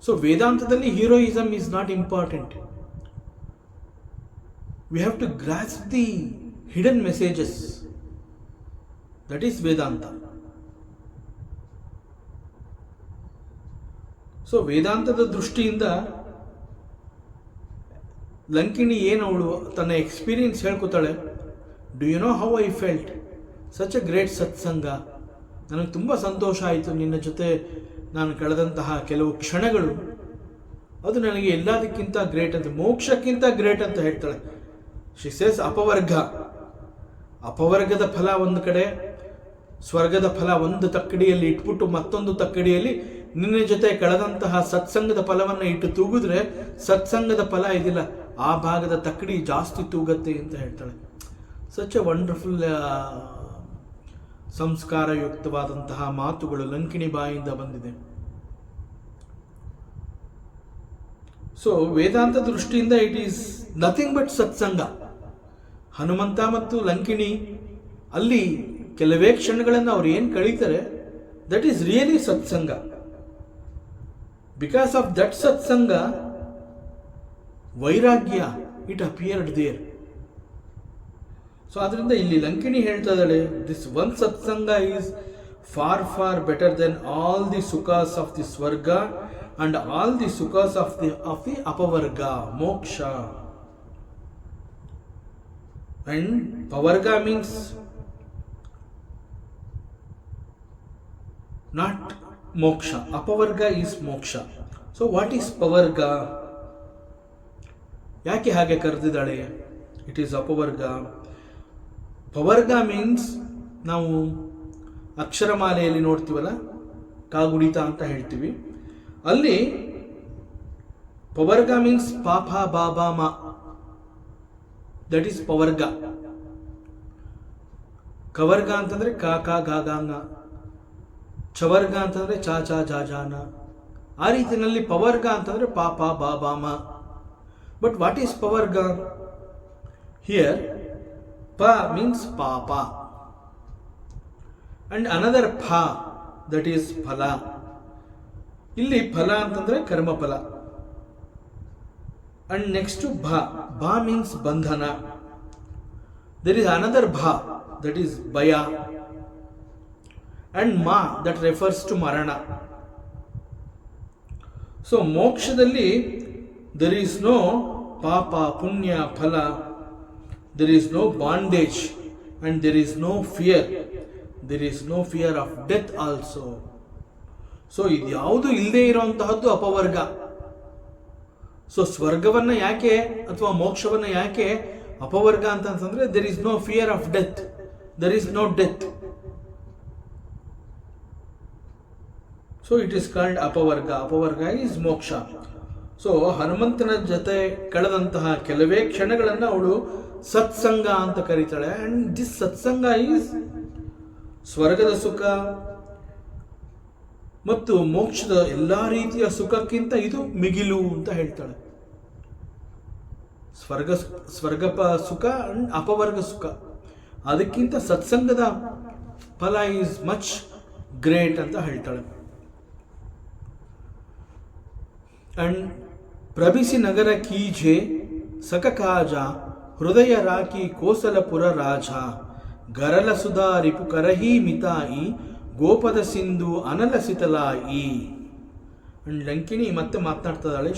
ಸೊ ವೇದಾಂತದಲ್ಲಿ heroism is not important. We have to grasp the hidden messages. That is Vedanta. So ವೇದಾಂತದ ದೃಷ್ಟಿಯಿಂದ ಲಂಕಿಣಿ ಏನು ಅವಳು ತನ್ನ ಎಕ್ಸ್ಪೀರಿಯನ್ಸ್ ಹೇಳ್ಕೊತಾಳೆ. Do you know how I felt such a great satsang. ನನಗೆ ತುಂಬ ಸಂತೋಷ ಆಯಿತು ನಿನ್ನ ಜೊತೆ ನಾನು ಕಳೆದಂತಹ ಕೆಲವು ಕ್ಷಣಗಳು. ಅದು ನನಗೆ ಎಲ್ಲದಕ್ಕಿಂತ ಗ್ರೇಟ್ ಅಂತ, ಮೋಕ್ಷಕ್ಕಿಂತ ಗ್ರೇಟ್ ಅಂತ ಹೇಳ್ತಾಳೆ. ಶಿ ಸೇಸ್ ಅಪವರ್ಗದ ಫಲ ಒಂದು ಕಡೆ, ಸ್ವರ್ಗದ ಫಲ ಒಂದು ತಕ್ಕಡಿಯಲ್ಲಿ ಇಟ್ಬಿಟ್ಟು ಮತ್ತೊಂದು ತಕ್ಕಡಿಯಲ್ಲಿ ನಿನ್ನ ಜೊತೆ ಕಳೆದಂತಹ ಸತ್ಸಂಗದ ಫಲವನ್ನು ಇಟ್ಟು ತೂಗಿದ್ರೆ ಸತ್ಸಂಗದ ಫಲ ಇದಿಲ್ಲ, ಆ ಭಾಗದ ತಕ್ಕಡಿ ಜಾಸ್ತಿ ತೂಗತ್ತೆ ಅಂತ ಹೇಳ್ತಾಳೆ. ಸಚ್ ಎ ವಂಡರ್ಫುಲ್ ಸಂಸ್ಕಾರಯುಕ್ತವಾದಂತಹ ಮಾತುಗಳು ಲಂಕಿಣಿ ಬಾಯಿಂದ ಬಂದಿದೆ. ಸೊ ವೇದಾಂತ ದೃಷ್ಟಿಯಿಂದ ಇಟ್ ಈಸ್ ನಥಿಂಗ್ ಬಟ್ ಸತ್ಸಂಗ. ಹನುಮಂತ ಮತ್ತು ಲಂಕಿಣಿ ಅಲ್ಲಿ ಕೆಲವೇ ಕ್ಷಣಗಳನ್ನು ಅವ್ರು ಏನು ಕಳೀತಾರೆ, ದಟ್ ಈಸ್ ರಿಯಲಿ ಸತ್ಸಂಗ. ಬಿಕಾಸ್ ಆಫ್ ದಟ್ ಸತ್ಸಂಗ ವೈರಾಗ್ಯ ಇಟ್ ಅಪಿಯರ್ಡ್ ದೇರ್. ಸೊ ಅದರಿಂದ ಇಲ್ಲಿ ಲಂಕಿಣಿ ಹೇಳ್ತಾ ಇದ್ದಾಳೆ, this one satsang is far far better than all the sukhas of the svarga and all the sukhas of the apavarga, moksha. And pavarga means not moksha. Apavarga is moksha. So what is pavarga? ಯಾಕೆ ಹಾಗೆ ಕರೆದಿದ್ದಾಳೆ? It is apavarga. Pavarga means ನಾವು ಅಕ್ಷರಮಾಲೆಯಲ್ಲಿ ನೋಡ್ತೀವಲ್ಲ, ಕಾಗುಣಿತ ಅಂತ ಹೇಳ್ತೀವಿ. ಅಲ್ಲಿ ಪವರ್ಗ means ಪಾಪ ಬಾಬಾ ಮಾ, ದಟ್ ಈಸ್ ಪವರ್ಗ. ಕವರ್ಗ ಅಂತಂದ್ರೆ ಕಾಕ ಗಾಗಾಂಗ, ಚವರ್ಗ ಅಂತಂದ್ರೆ ಚಾ ಚಾ ಜಾಜಾನ. ಆ ರೀತಿಯಲ್ಲಿ ಪವರ್ಗ ಅಂತಂದ್ರೆ ಪಾಪ ಬಾಬಾ ಮಾ. But what is pavarga? Here pa means papa and another pha, that is phala. ಇಲ್ಲಿ ಫಲ ಅಂತಂದ್ರೆ ಕರ್ಮಫಲ. And next bha means bandhana. There is another bha, that is bhaya. And ma, that refers to marana. So ಮೋಕ್ಷದಲ್ಲಿ there is no papa punya phala, there is no bondage and there is no fear. There is no fear of death also. ಸೊ ಇದ್ಯಾವುದು ಇಲ್ಲದೆ ಇರುವಂತಹದ್ದು ಅಪವರ್ಗ. So ಸ್ವರ್ಗವನ್ನ ಯಾಕೆ ಅಥವಾ ಮೋಕ್ಷವನ್ನ ಯಾಕೆ ಅಪವರ್ಗ ಅಂತಂದ್ರೆ, there is no fear of death, there is no death. So it is called apavarga. Apavarga is moksha. So ಹನುಮಂತನ ಜೊತೆ ಕಳೆದಂತಹ ಕೆಲವೇ ಕ್ಷಣಗಳನ್ನು ಅವಳು ಸತ್ಸಂಗ ಅಂತ ಕರೀತಾಳೆ. ಅಂಡ್ ದಿಸ್ ಸತ್ಸಂಗ ಈಸ್ ಸ್ವರ್ಗದ ಸುಖ ಮತ್ತು ಮೋಕ್ಷದ ಎಲ್ಲಾ ರೀತಿಯ ಸುಖಕ್ಕಿಂತ ಇದು ಮಿಗಿಲು ಅಂತ ಹೇಳ್ತಾಳೆ. ಸ್ವರ್ಗ ಸುಖ ಅಂಡ್ ಅಪವರ್ಗ ಸುಖ, ಅದಕ್ಕಿಂತ ಸತ್ಸಂಗದ ಫಲ ಈಸ್ ಮಚ್ ಗ್ರೇಟ್ ಅಂತ ಹೇಳ್ತಾಳೆ. ಅಂಡ್ ಪ್ರಭಿಸಿ ನಗರ ಕೀಜೆ ಸಕಕಾಜ ಹೃದಯ ರಾಕಿ ಕೋಸಲಪುರ ರಾಜ ಗರಲ ಸುಧಾ ರಿಪು ಕರಹಿ ಮಿತಾಯಿ ಗೋಪದ ಸಿಂಧು ಅನಲ ಸಿತಲಾಯಿ. ಅಂಡ್ ಲಂಕಿಣಿ ಮತ್ತೆ ಮಾತನಾಡ್ತಿದ್ದಾಳೆ.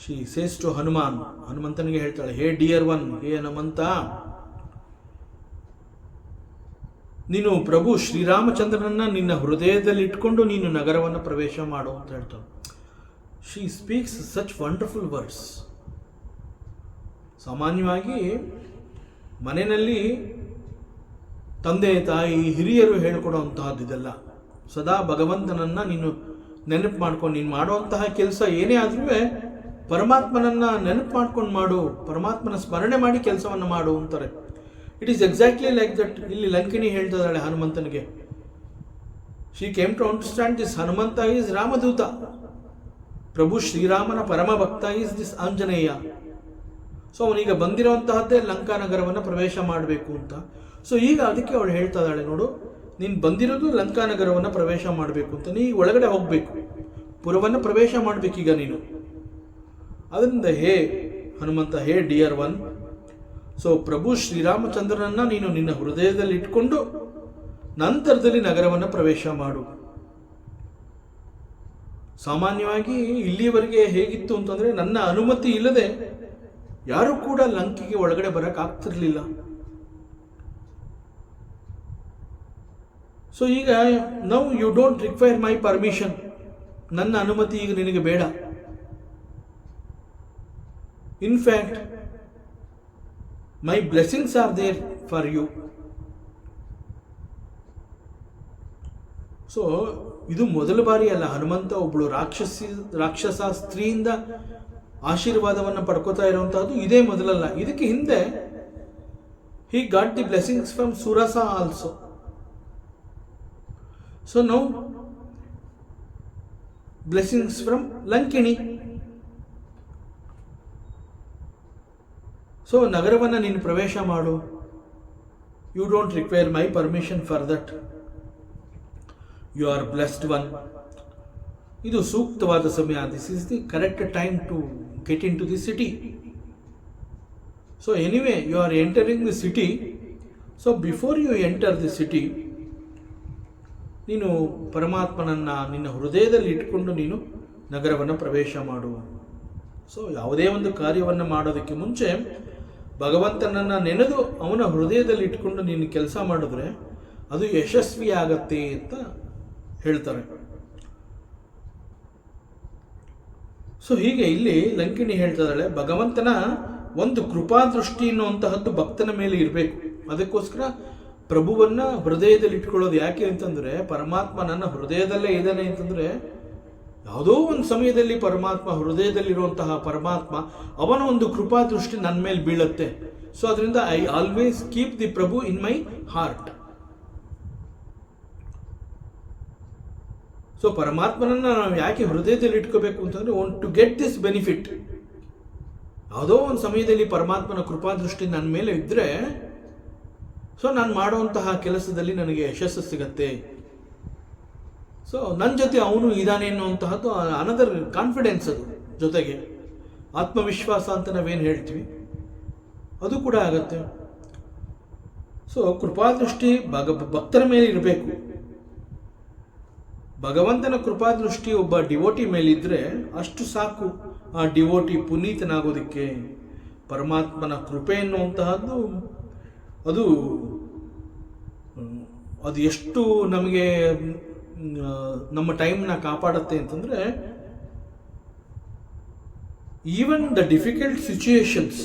ಶಿ ಸೇಸ್ ಟು ಹನುಮಾನ್, ಹನುಮಂತನಿಗೆ ಹೇಳ್ತಾಳೆ, ಹೇ ಡಿಯರ್ ಒನ್, ಹೇ ಹನುಮಂತ, ನೀನು ಪ್ರಭು ಶ್ರೀರಾಮಚಂದ್ರನನ್ನ ನಿನ್ನ ಹೃದಯದಲ್ಲಿ ಇಟ್ಕೊಂಡು ನೀನು ನಗರವನ್ನು ಪ್ರವೇಶ ಮಾಡು ಅಂತ ಹೇಳ್ತಾಳೆ. She speaks such wonderful words. ಸಾಮಾನ್ಯವಾಗಿ ಮನೆಯಲ್ಲಿ ತಂದೆ ತಾಯಿ ಹಿರಿಯರು ಹೇಳಿಕೊಡುವಂತಹದ್ದು ಇದೆಲ್ಲ. ಸದಾ ಭಗವಂತನನ್ನು ನೀನು ನೆನಪು ಮಾಡ್ಕೊಂಡು ನೀನು ಮಾಡುವಂತಹ ಕೆಲಸ ಏನೇ ಆದ್ರೂ ಪರಮಾತ್ಮನನ್ನು ನೆನಪು ಮಾಡ್ಕೊಂಡು ಮಾಡು, ಪರಮಾತ್ಮನ ಸ್ಮರಣೆ ಮಾಡಿ ಕೆಲಸವನ್ನು ಮಾಡು ಅಂತಾರೆ. It is exactly like that. ಇಲ್ಲಿ ಲಂಕಿಣಿ ಹೇಳ್ತಿದ್ದಾಳೆ ಹನುಮಂತನಿಗೆ. She came to understand this. Hanumantha is Ramaduta, ಪ್ರಭು ಶ್ರೀರಾಮನ ಪರಮ ಭಕ್ತ ಈಸ್ ದಿಸ್ ಆಂಜನೇಯ. ಸೊ ಅವನೀಗ ಬಂದಿರುವಂತಹದ್ದೇ ಲಂಕಾನಗರವನ್ನು ಪ್ರವೇಶ ಮಾಡಬೇಕು ಅಂತ. ಸೊ ಈಗ ಅದಕ್ಕೆ ಅವಳು ಹೇಳ್ತಾ ಇದ್ದಾಳೆ, ನೋಡು ನೀನು ಬಂದಿರೋದು ಲಂಕಾನಗರವನ್ನು ಪ್ರವೇಶ ಮಾಡಬೇಕು ಅಂತ, ನೀ ಒಳಗಡೆ ಹೋಗಬೇಕು, ಪುರವನ್ನು ಪ್ರವೇಶ ಮಾಡಬೇಕೀಗ ನೀನು. ಅದರಿಂದ ಹೇ ಹನುಮಂತ, ಹೇ ಡಿಯರ್ ಒನ್, ಸೊ ಪ್ರಭು ಶ್ರೀರಾಮಚಂದ್ರನನ್ನ ನೀನು ನಿನ್ನ ಹೃದಯದಲ್ಲಿ ಇಟ್ಕೊಂಡು ನಂತರದಲ್ಲಿ ನಗರವನ್ನು ಪ್ರವೇಶ ಮಾಡು. ಸಾಮಾನ್ಯವಾಗಿ ಇಲ್ಲಿಯವರೆಗೆ ಹೇಗಿತ್ತು ಅಂತಂದ್ರೆ, ನನ್ನ ಅನುಮತಿ ಇಲ್ಲದೆ ಯಾರೂ ಕೂಡ ಲಂಕೆಗೆ ಒಳಗಡೆ ಬರಕ್ ಆಗ್ತಿರ್ಲಿಲ್ಲ. ಸೊ ಈಗ now you don't require my permission. ನನ್ನ ಅನುಮತಿ ಈಗ ನಿನಗೆ ಬೇಡ. In fact my blessings are there for you. So ಇದು ಮೊದಲ ಬಾರಿ ಅಲ್ಲ ಹನುಮಂತ ಒಬ್ಬಳು ರಾಕ್ಷಸ ಸ್ತ್ರೀಯಿಂದ ಆಶೀರ್ವಾದವನ್ನು ಪಡ್ಕೋತಾ ಇರುವಂತಹದ್ದು ಇದೇ ಮೊದಲಲ್ಲ. ಇದಕ್ಕೆ ಹಿಂದೆ he got the blessings from Surasa also. So now blessings from Lankini. So ನಗರವನ್ನು ನೀನು ಪ್ರವೇಶ ಮಾಡು. You don't require my permission for that. You are blessed one. ಇದು ಸೂಕ್ತವಾದ ಸಮಯ. This is the correct time to get into the city. So anyway you are entering the city. So before you enter the city, ನೀನು ಪರಮಾತ್ಮನನ್ನು ನಿನ್ನ ಹೃದಯದಲ್ಲಿ ಇಟ್ಕೊಂಡು ನೀನು ನಗರವನ್ನು ಪ್ರವೇಶ ಮಾಡು. ಸೊ ಯಾವುದೇ ಒಂದು ಕಾರ್ಯವನ್ನು ಮಾಡೋದಕ್ಕೆ ಮುಂಚೆ ಭಗವಂತನನ್ನು ನೆನೆದು ಅವನ ಹೃದಯದಲ್ಲಿ ಇಟ್ಕೊಂಡು ನೀನು ಕೆಲಸ ಮಾಡಿದ್ರೆ ಅದು ಯಶಸ್ವಿ ಆಗತ್ತೆ ಅಂತ ಹೇಳ್ತಾರೆ. ಸೊ ಹೀಗೆ ಇಲ್ಲಿ ಲಂಕಿಣಿ ಹೇಳ್ತಿದ್ದಾಳೆ, ಭಗವಂತನ ಒಂದು ಕೃಪಾದೃಷ್ಟಿ ಅನ್ನುವಂತಹದ್ದು ಭಕ್ತನ ಮೇಲೆ ಇರಬೇಕು. ಅದಕ್ಕೋಸ್ಕರ ಪ್ರಭುವನ್ನ ಹೃದಯದಲ್ಲಿ ಇಟ್ಕೊಳ್ಳೋದು ಯಾಕೆ ಅಂತಂದ್ರೆ, ಪರಮಾತ್ಮ ನನ್ನ ಹೃದಯದಲ್ಲೇ ಇದ್ದಾನೆ ಅಂತಂದ್ರೆ, ಯಾವುದೋ ಒಂದು ಸಮಯದಲ್ಲಿ ಪರಮಾತ್ಮ ಹೃದಯದಲ್ಲಿರುವಂತಹ ಪರಮಾತ್ಮ ಅವನ ಒಂದು ಕೃಪಾದೃಷ್ಟಿ ನನ್ನ ಮೇಲೆ ಬೀಳುತ್ತೆ. ಸೊ ಅದರಿಂದ I always keep the Prabhu in my heart. So ಪರಮಾತ್ಮನನ್ನ ನಾವು ಯಾಕೆ ಹೃದಯದಲ್ಲಿ ಇಟ್ಕೋಬೇಕು ಅಂತಂದ್ರೆ, ಟು ಗೆಟ್ ದಿಸ್ ಬೆನಿಫಿಟ್. ಯಾವುದೋ ಒಂದು ಸಮಯದಲ್ಲಿ ಪರಮಾತ್ಮನ ಕೃಪಾದೃಷ್ಟಿ ನನ್ನ ಮೇಲೆ ಇದ್ರೆ, ಸೊ ನಾನು ಮಾಡುವಂತಹ ಕೆಲಸದಲ್ಲಿ ನನಗೆ ಯಶಸ್ಸು ಸಿಗತ್ತೆ. ಸೊ ನನ್ನ ಜೊತೆ ಅವನು ಇದ್ದಾನೆ ಅನ್ನುವಂತಹದ್ದು ಅನದರ್ ಕಾನ್ಫಿಡೆನ್ಸ್. ಅದು ಜೊತೆಗೆ ಆತ್ಮವಿಶ್ವಾಸ ಅಂತ ನಾವೇನು ಹೇಳ್ತೀವಿ ಅದು ಕೂಡ ಆಗತ್ತೆ. ಸೊ ಕೃಪಾದೃಷ್ಟಿ ಭಕ್ತರ ಮೇಲೆ ಇರಬೇಕು. ಭಗವಂತನ ಕೃಪಾದೃಷ್ಟಿ ಒಬ್ಬ ಡಿವೋಟಿ ಮೇಲಿದ್ರೆ ಅಷ್ಟು ಸಾಕು ಆ ಡಿವೋಟಿ ಪುನೀತನಾಗೋದಕ್ಕೆ. ಪರಮಾತ್ಮನ ಕೃಪೆ ಎನ್ನುವಂತಹದ್ದು ಅದು ಎಷ್ಟು ನಮಗೆ ನಮ್ಮ ಟೈಮ್ನ ಕಾಪಾಡುತ್ತೆ ಅಂತಂದ್ರೆ, ಈವನ್ ದ ಡಿಫಿಕಲ್ಟ್ ಸಿಚುಯೇಷನ್ಸ್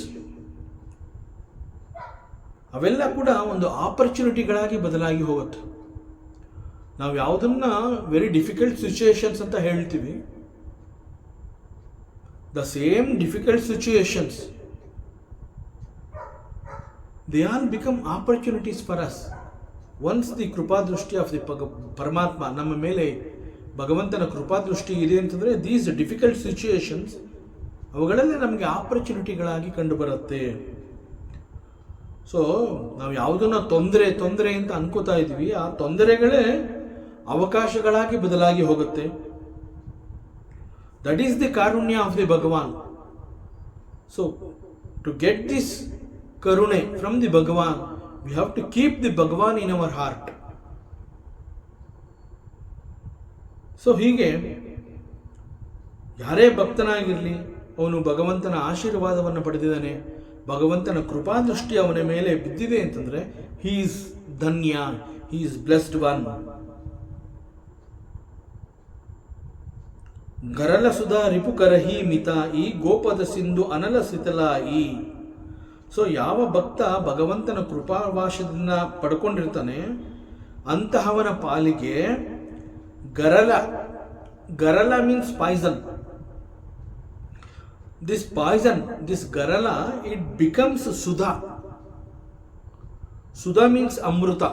ಅವೆಲ್ಲ ಕೂಡ ಒಂದು ಆಪರ್ಚುನಿಟಿಗಳಾಗಿ ಬದಲಾಗಿ ಹೋಗುತ್ತೆ. ನಾವು ಯಾವುದನ್ನ ವೆರಿ ಡಿಫಿಕಲ್ಟ್ ಸಿಚುಯೇಷನ್ಸ್ ಅಂತ ಹೇಳ್ತೀವಿ, the same difficult situations they all become opportunities for us once the kripadrishti of the Paramatma ನಮ್ಮ ಮೇಲೆ ಭಗವಂತನ ಕೃಪಾದೃಷ್ಟಿ ಇದೆ ಅಂತಂದ್ರೆ, ದೀಸ್ ಡಿಫಿಕಲ್ಟ್ ಸಿಚುಯೇಷನ್ಸ್ ಅವುಗಳಲ್ಲೇ ನಮಗೆ ಆಪರ್ಚುನಿಟಿಗಳಾಗಿ ಕಂಡು ಬರುತ್ತೆ. ಸೊ ನಾವು ಯಾವುದನ್ನ ತೊಂದರೆ ಅಂತ ಅನ್ಕೋತಾ ಇದ್ದೀವಿ, ಆ ತೊಂದರೆಗಳೇ ಅವಕಾಶಗಳಾಗಿ ಬದಲಾಗಿ ಹೋಗುತ್ತೆ. That is the karunya of the Bhagavan. So to get this karune from the Bhagavan, we have to keep the Bhagwan in our heart. So ಹೀಗೆ ಯಾರೇ ಭಕ್ತನಾಗಿರಲಿ, ಅವನು ಭಗವಂತನ ಆಶೀರ್ವಾದವನ್ನು ಪಡೆದಿದ್ದಾನೆ, ಭಗವಂತನ ಕೃಪಾದೃಷ್ಟಿ ಅವನ ಮೇಲೆ ಬಿದ್ದಿದೆ ಅಂತಂದ್ರೆ, he is dhanya, he is blessed one. ಗರಲ ಸುಧಾ ರಿಪುಕರಹಿ ಮಿತಾಯಿ ಗೋಪದ ಸಿಂಧು ಅನಲ ಸಿತಲಾಯಿ. ಸೊ ಯಾವ ಭಕ್ತ ಭಗವಂತನ ಕೃಪಾವಾಶದಿಂದ ಪಡ್ಕೊಂಡಿರ್ತಾನೆ ಅಂತಹವನ ಪಾಲಿಗೆ ಗರಲ, ಗರಲ means poison. This poison, this garala, it becomes sudha. Sudha means amruta.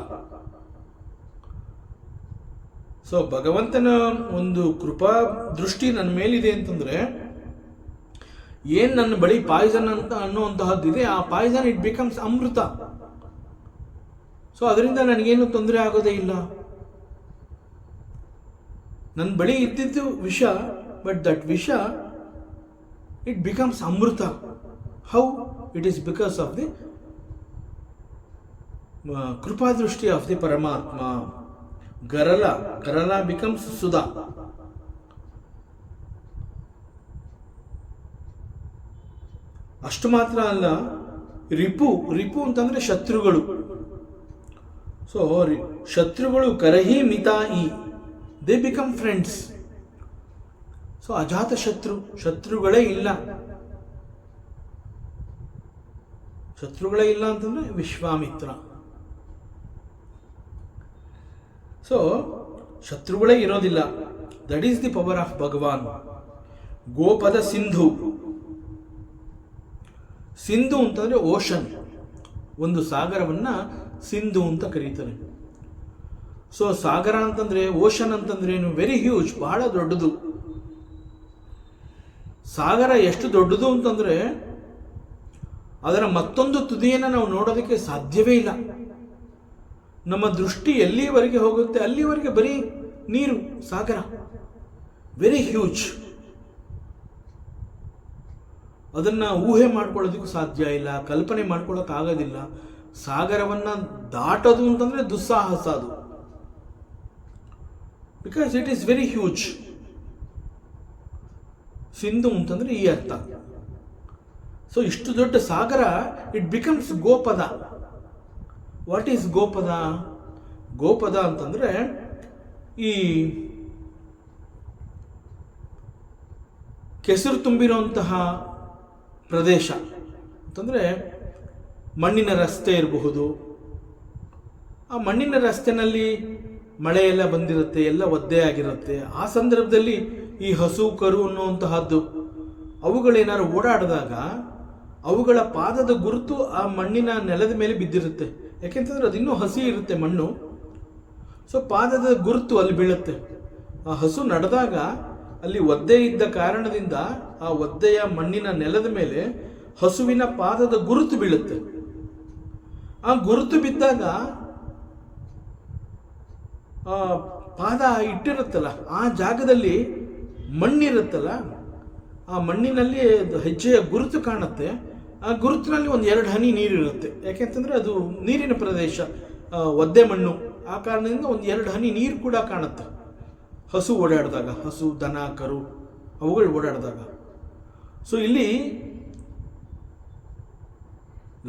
So ಭಗವಂತನ ಒಂದು ಕೃಪಾ ದೃಷ್ಟಿ ನನ್ನ ಮೇಲಿದೆ ಅಂತಂದರೆ ಏನು ನನ್ನ ಬಳಿ ಪಾಯ್ಸನ್ ಅಂತ ಅನ್ನುವಂತಹದ್ದಿದೆ, ಆ ಪಾಯ್ಸನ್ ಇಟ್ ಬಿಕಮ್ಸ್ ಅಮೃತ. ಸೊ ಅದರಿಂದ ನನಗೇನು ತೊಂದರೆ ಆಗೋದೇ ಇಲ್ಲ. ನನ್ನ ಬಳಿ ಇದ್ದಿದ್ದು ವಿಷ, ಬಟ್ ದಟ್ ವಿಷ it becomes amruta. How? It is because of the kripa drushti of the Paramatma. Garala, garala becomes sudha. ಅಷ್ಟು ಮಾತ್ರ ಅಲ್ಲ, ರಿಪು, ರಿಪು ಅಂತಂದ್ರೆ ಶತ್ರುಗಳು. ಸೊ ಶತ್ರುಗಳು ಕರಹಿ ಮಿತಾಯಿ, ದೇ ಬಿಕಮ್ ಫ್ರೆಂಡ್ಸ್. ಸೊ ಅಜಾತ ಶತ್ರುಗಳೇ ಇಲ್ಲ. ಶತ್ರುಗಳೇ ಇಲ್ಲ ಅಂತಂದ್ರೆ ವಿಶ್ವಾಮಿತ್ರ. ಸೊ ಶತ್ರುಗಳೇ ಇರೋದಿಲ್ಲ. That is the power of Bhagavan. ಗೋಪದ ಸಿಂಧು. ಸಿಂಧು ಅಂತಂದ್ರೆ ಓಷನ್, ಒಂದು ಸಾಗರವನ್ನ ಸಿಂಧು ಅಂತ ಕರೀತಾರೆ. ಸೊ ಸಾಗರ ಅಂತಂದ್ರೆ, ಓಷನ್ ಅಂತಂದ್ರೆ ಏನು, ವೆರಿ ಹ್ಯೂಜ್, ಬಹಳ ದೊಡ್ಡದು. ಸಾಗರ ಎಷ್ಟು ದೊಡ್ಡದು ಅಂತಂದರೆ ಅದರ ಮತ್ತೊಂದು ತುದಿಯನ್ನು ನಾವು ನೋಡೋದಕ್ಕೆ ಸಾಧ್ಯವೇ ಇಲ್ಲ. ನಮ್ಮ ದೃಷ್ಟಿ ಎಲ್ಲಿವರೆಗೆ ಹೋಗುತ್ತೆ ಅಲ್ಲಿವರೆಗೆ ಬರೀ ನೀರು, ಸಾಗರ, ವೆರಿ ಹ್ಯೂಜ್. ಅದನ್ನು ಊಹೆ ಮಾಡ್ಕೊಳ್ಳೋದಕ್ಕೂ ಸಾಧ್ಯ ಇಲ್ಲ, ಕಲ್ಪನೆ ಮಾಡ್ಕೊಳ್ಳೋಕ್ಕಾಗೋದಿಲ್ಲ. ಸಾಗರವನ್ನು ದಾಟೋದು ಅಂತಂದರೆ ದುಸ್ಸಾಹಸ ಅದು, because it is very huge. ಸಿಂಧು ಅಂತಂದ್ರೆ ಈ ಅರ್ಥ. ಸೊ ಇಷ್ಟು ದೊಡ್ಡ ಸಾಗರ ಇಟ್ ಬಿಕಮ್ಸ್ ಗೋಪದ. ವಾಟ್ ಈಸ್ ಗೋಪದ? ಗೋಪದ ಅಂತಂದ್ರೆ ಈ ಕೆಸರು ತುಂಬಿರುವಂತಹ ಪ್ರದೇಶ ಅಂತಂದ್ರೆ ಮಣ್ಣಿನ ರಸ್ತೆ ಇರಬಹುದು. ಆ ಮಣ್ಣಿನ ರಸ್ತೆನಲ್ಲಿ ಮಳೆ ಎಲ್ಲ ಬಂದಿರುತ್ತೆ, ಎಲ್ಲ ಒದ್ದೆ ಆಗಿರುತ್ತೆ. ಆ ಸಂದರ್ಭದಲ್ಲಿ ಈ ಹಸು ಕರು ಅನ್ನುವಂತಹದ್ದು ಅವುಗಳೇನಾದ್ರು ಓಡಾಡಿದಾಗ ಅವುಗಳ ಪಾದದ ಗುರುತು ಆ ಮಣ್ಣಿನ ನೆಲದ ಮೇಲೆ ಬಿದ್ದಿರುತ್ತೆ. ಯಾಕೆಂತಂದ್ರೆ ಅದು ಇನ್ನೂ ಹಸಿ ಇರುತ್ತೆ ಮಣ್ಣು. ಸೊ ಪಾದದ ಗುರುತು ಅಲ್ಲಿ ಬೀಳುತ್ತೆ. ಆ ಹಸು ನಡೆದಾಗ ಅಲ್ಲಿ ಒದ್ದೆ ಇದ್ದ ಕಾರಣದಿಂದ ಆ ಒದ್ದೆಯ ಮಣ್ಣಿನ ನೆಲದ ಮೇಲೆ ಹಸುವಿನ ಪಾದದ ಗುರುತು ಬೀಳುತ್ತೆ. ಆ ಗುರುತು ಬಿದ್ದಾಗ ಪಾದ ಇಟ್ಟಿರುತ್ತಲ್ಲ ಆ ಜಾಗದಲ್ಲಿ ಮಣ್ಣಿರುತ್ತಲ್ಲ, ಆ ಮಣ್ಣಿನಲ್ಲಿ ಹೆಜ್ಜೆಯ ಗುರುತು ಕಾಣುತ್ತೆ. ಆ ಗುರುತಿನಲ್ಲಿ ಒಂದು 2 ಹನಿ ನೀರಿರುತ್ತೆ. ಯಾಕೆಂತಂದರೆ ಅದು ನೀರಿನ ಪ್ರದೇಶ, ಒದ್ದೆ ಮಣ್ಣು. ಆ ಕಾರಣದಿಂದ ಒಂದು 2 ಹನಿ ನೀರು ಕೂಡ ಕಾಣುತ್ತೆ ಹಸು ಓಡಾಡಿದಾಗ, ಹಸು, ದನ, ಕರು ಅವುಗಳು ಓಡಾಡಿದಾಗ. ಸೊ ಇಲ್ಲಿ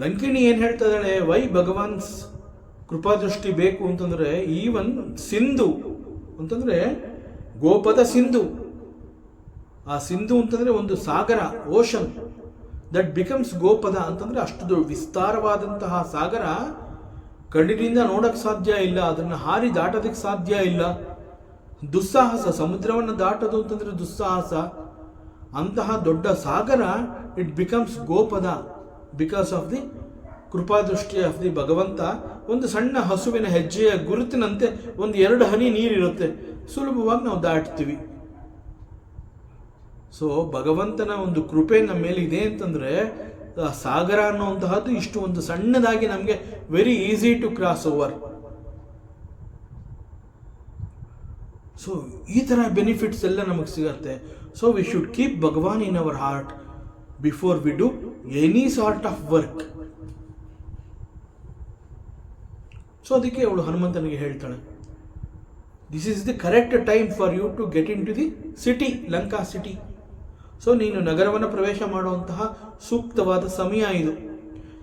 ಲಂಕಿಣಿ ಏನು ಹೇಳ್ತಾ ಇದ್ದಾಳೆ, ವೈ ಭಗವಾನ್ಸ್ ಕೃಪಾದೃಷ್ಟಿ ಬೇಕು ಅಂತಂದರೆ ಈವನ್ ಸಿಂಧು ಅಂತಂದರೆ ಗೋಪದ ಸಿಂಧು. ಆ ಸಿಂಧು ಅಂತಂದರೆ ಒಂದು ಸಾಗರ, ಓಷನ್, ದಟ್ ಬಿಕಮ್ಸ್ ಗೋಪದ ಅಂತಂದರೆ ಅಷ್ಟು ವಿಸ್ತಾರವಾದಂತಹ ಸಾಗರ ಕಣ್ಣಿನಿಂದ ನೋಡಕ್ಕೆ ಸಾಧ್ಯ ಇಲ್ಲ, ಅದನ್ನು ಹಾರಿ ದಾಟೋದಕ್ಕೆ ಸಾಧ್ಯ ಇಲ್ಲ. ದುಸ್ಸಾಹಸ, ಸಮುದ್ರವನ್ನು ದಾಟೋದು ಅಂತಂದರೆ ದುಸ್ಸಾಹಸ. ಅಂತಹ ದೊಡ್ಡ ಸಾಗರ ಇಟ್ ಬಿಕಮ್ಸ್ ಗೋಪದ ಬಿಕಾಸ್ ಆಫ್ ದಿ ಕೃಪಾದೃಷ್ಟಿ ಆಫ್ ದಿ ಭಗವಂತ. ಒಂದು ಸಣ್ಣ ಹಸುವಿನ ಹೆಜ್ಜೆಯ ಗುರುತಿನಂತೆ ಒಂದು 2 ಹನಿ ನೀರಿರುತ್ತೆ, ಸುಲಭವಾಗಿ ನಾವು ದಾಟ್ತೀವಿ. ಸೊ ಭಗವಂತನ ಒಂದು ಕೃಪೆ ನಮ್ಮ ಮೇಲೆ ಇದೆ ಅಂತಂದರೆ ಸಾಗರ ಅನ್ನುವಂತಹದ್ದು ಇಷ್ಟು ಒಂದು ಸಣ್ಣದಾಗಿ ನಮಗೆ very easy to cross over. So ಈ ಥರ ಬೆನಿಫಿಟ್ಸ್ ಎಲ್ಲ ನಮಗೆ ಸಿಗತ್ತೆ. So we should keep Bhagwan in our heart before we do any sort of work. So ಅದಕ್ಕೆ ಅವಳು ಹನುಮಂತನಿಗೆ ಹೇಳ್ತಾಳೆ, this is the correct time for you to get into the city, Lanka city. So ನೀನು ನಗರವನ್ನು ಪ್ರವೇಶ ಮಾಡುವಂತಹ ಸೂಕ್ತವಾದ ಸಮಯ ಇದು.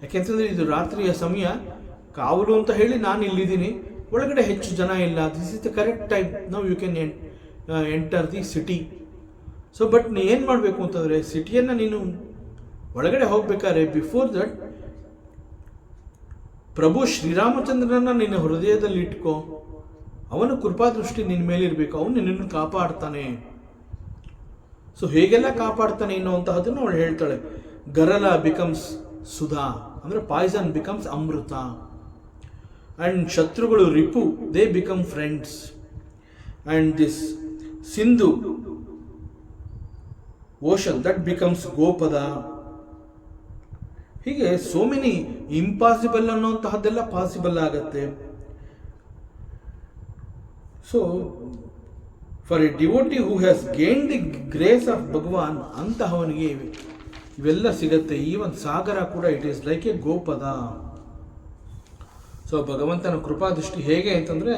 ಯಾಕೆಂತಂದರೆ ಇದು ರಾತ್ರಿಯ ಸಮಯ, ಕಾವಲು ಅಂತ ಹೇಳಿ ನಾನು ಇಲ್ಲಿದ್ದೀನಿ, ಒಳಗಡೆ ಹೆಚ್ಚು ಜನ ಇಲ್ಲ. This is the correct time. Now you can enter the city. So but ನೀ ಏನು ಮಾಡಬೇಕು ಅಂತಂದರೆ ಸಿಟಿಯನ್ನು ನೀನು ಒಳಗಡೆ ಹೋಗ್ಬೇಕಾದ್ರೆ ಬಿಫೋರ್ ದಟ್ ಪ್ರಭು ಶ್ರೀರಾಮಚಂದ್ರನ ನಿನ್ನ ಹೃದಯದಲ್ಲಿ ಇಟ್ಕೋ. ಅವನ ಕೃಪಾದೃಷ್ಟಿ ನಿನ್ನ ಮೇಲಿರಬೇಕು. ಅವನು ನಿನ್ನನ್ನು ಕಾಪಾಡ್ತಾನೆ. ಸೊ ಹೇಗೆಲ್ಲ ಕಾಪಾಡ್ತಾನೆ ಅನ್ನುವಂತಹದನ್ನು ಅವಳು ಹೇಳ್ತಾಳೆ. ಗರಲ ಬಿಕಮ್ಸ್ ಸುಧಾ, ಅಂದರೆ ಪಾಯ್ಸನ್ ಬಿಕಮ್ಸ್ ಅಮೃತ. ಆ್ಯಂಡ್ ಶತ್ರುಗಳು ರಿಪು, they become friends. And this ಸಿಂಧು ಓಷನ್, ದಟ್ ಬಿಕಮ್ಸ್ ಗೋಪದ. ಹೀಗೆ ಸೋ ಮೆನಿ ಇಂಪಾಸಿಬಲ್ ಅನ್ನುವಂತಹದ್ದೆಲ್ಲ ಪಾಸಿಬಲ್ ಆಗತ್ತೆ. So for a devotee who has gain the grace of Bhagwan, ಅಂತಹವನಿಗೆ ಇವೆಲ್ಲ ಸಿಗತ್ತೆ. ಈವನ್ ಸಾಗರ ಕೂಡ ಇಟ್ ಈಸ್ ಲೈಕ್ ಎ ಗೋಪದ. ಸೊ ಭಗವಂತನ ಕೃಪಾದೃಷ್ಟಿ ಹೇಗೆ ಅಂತಂದರೆ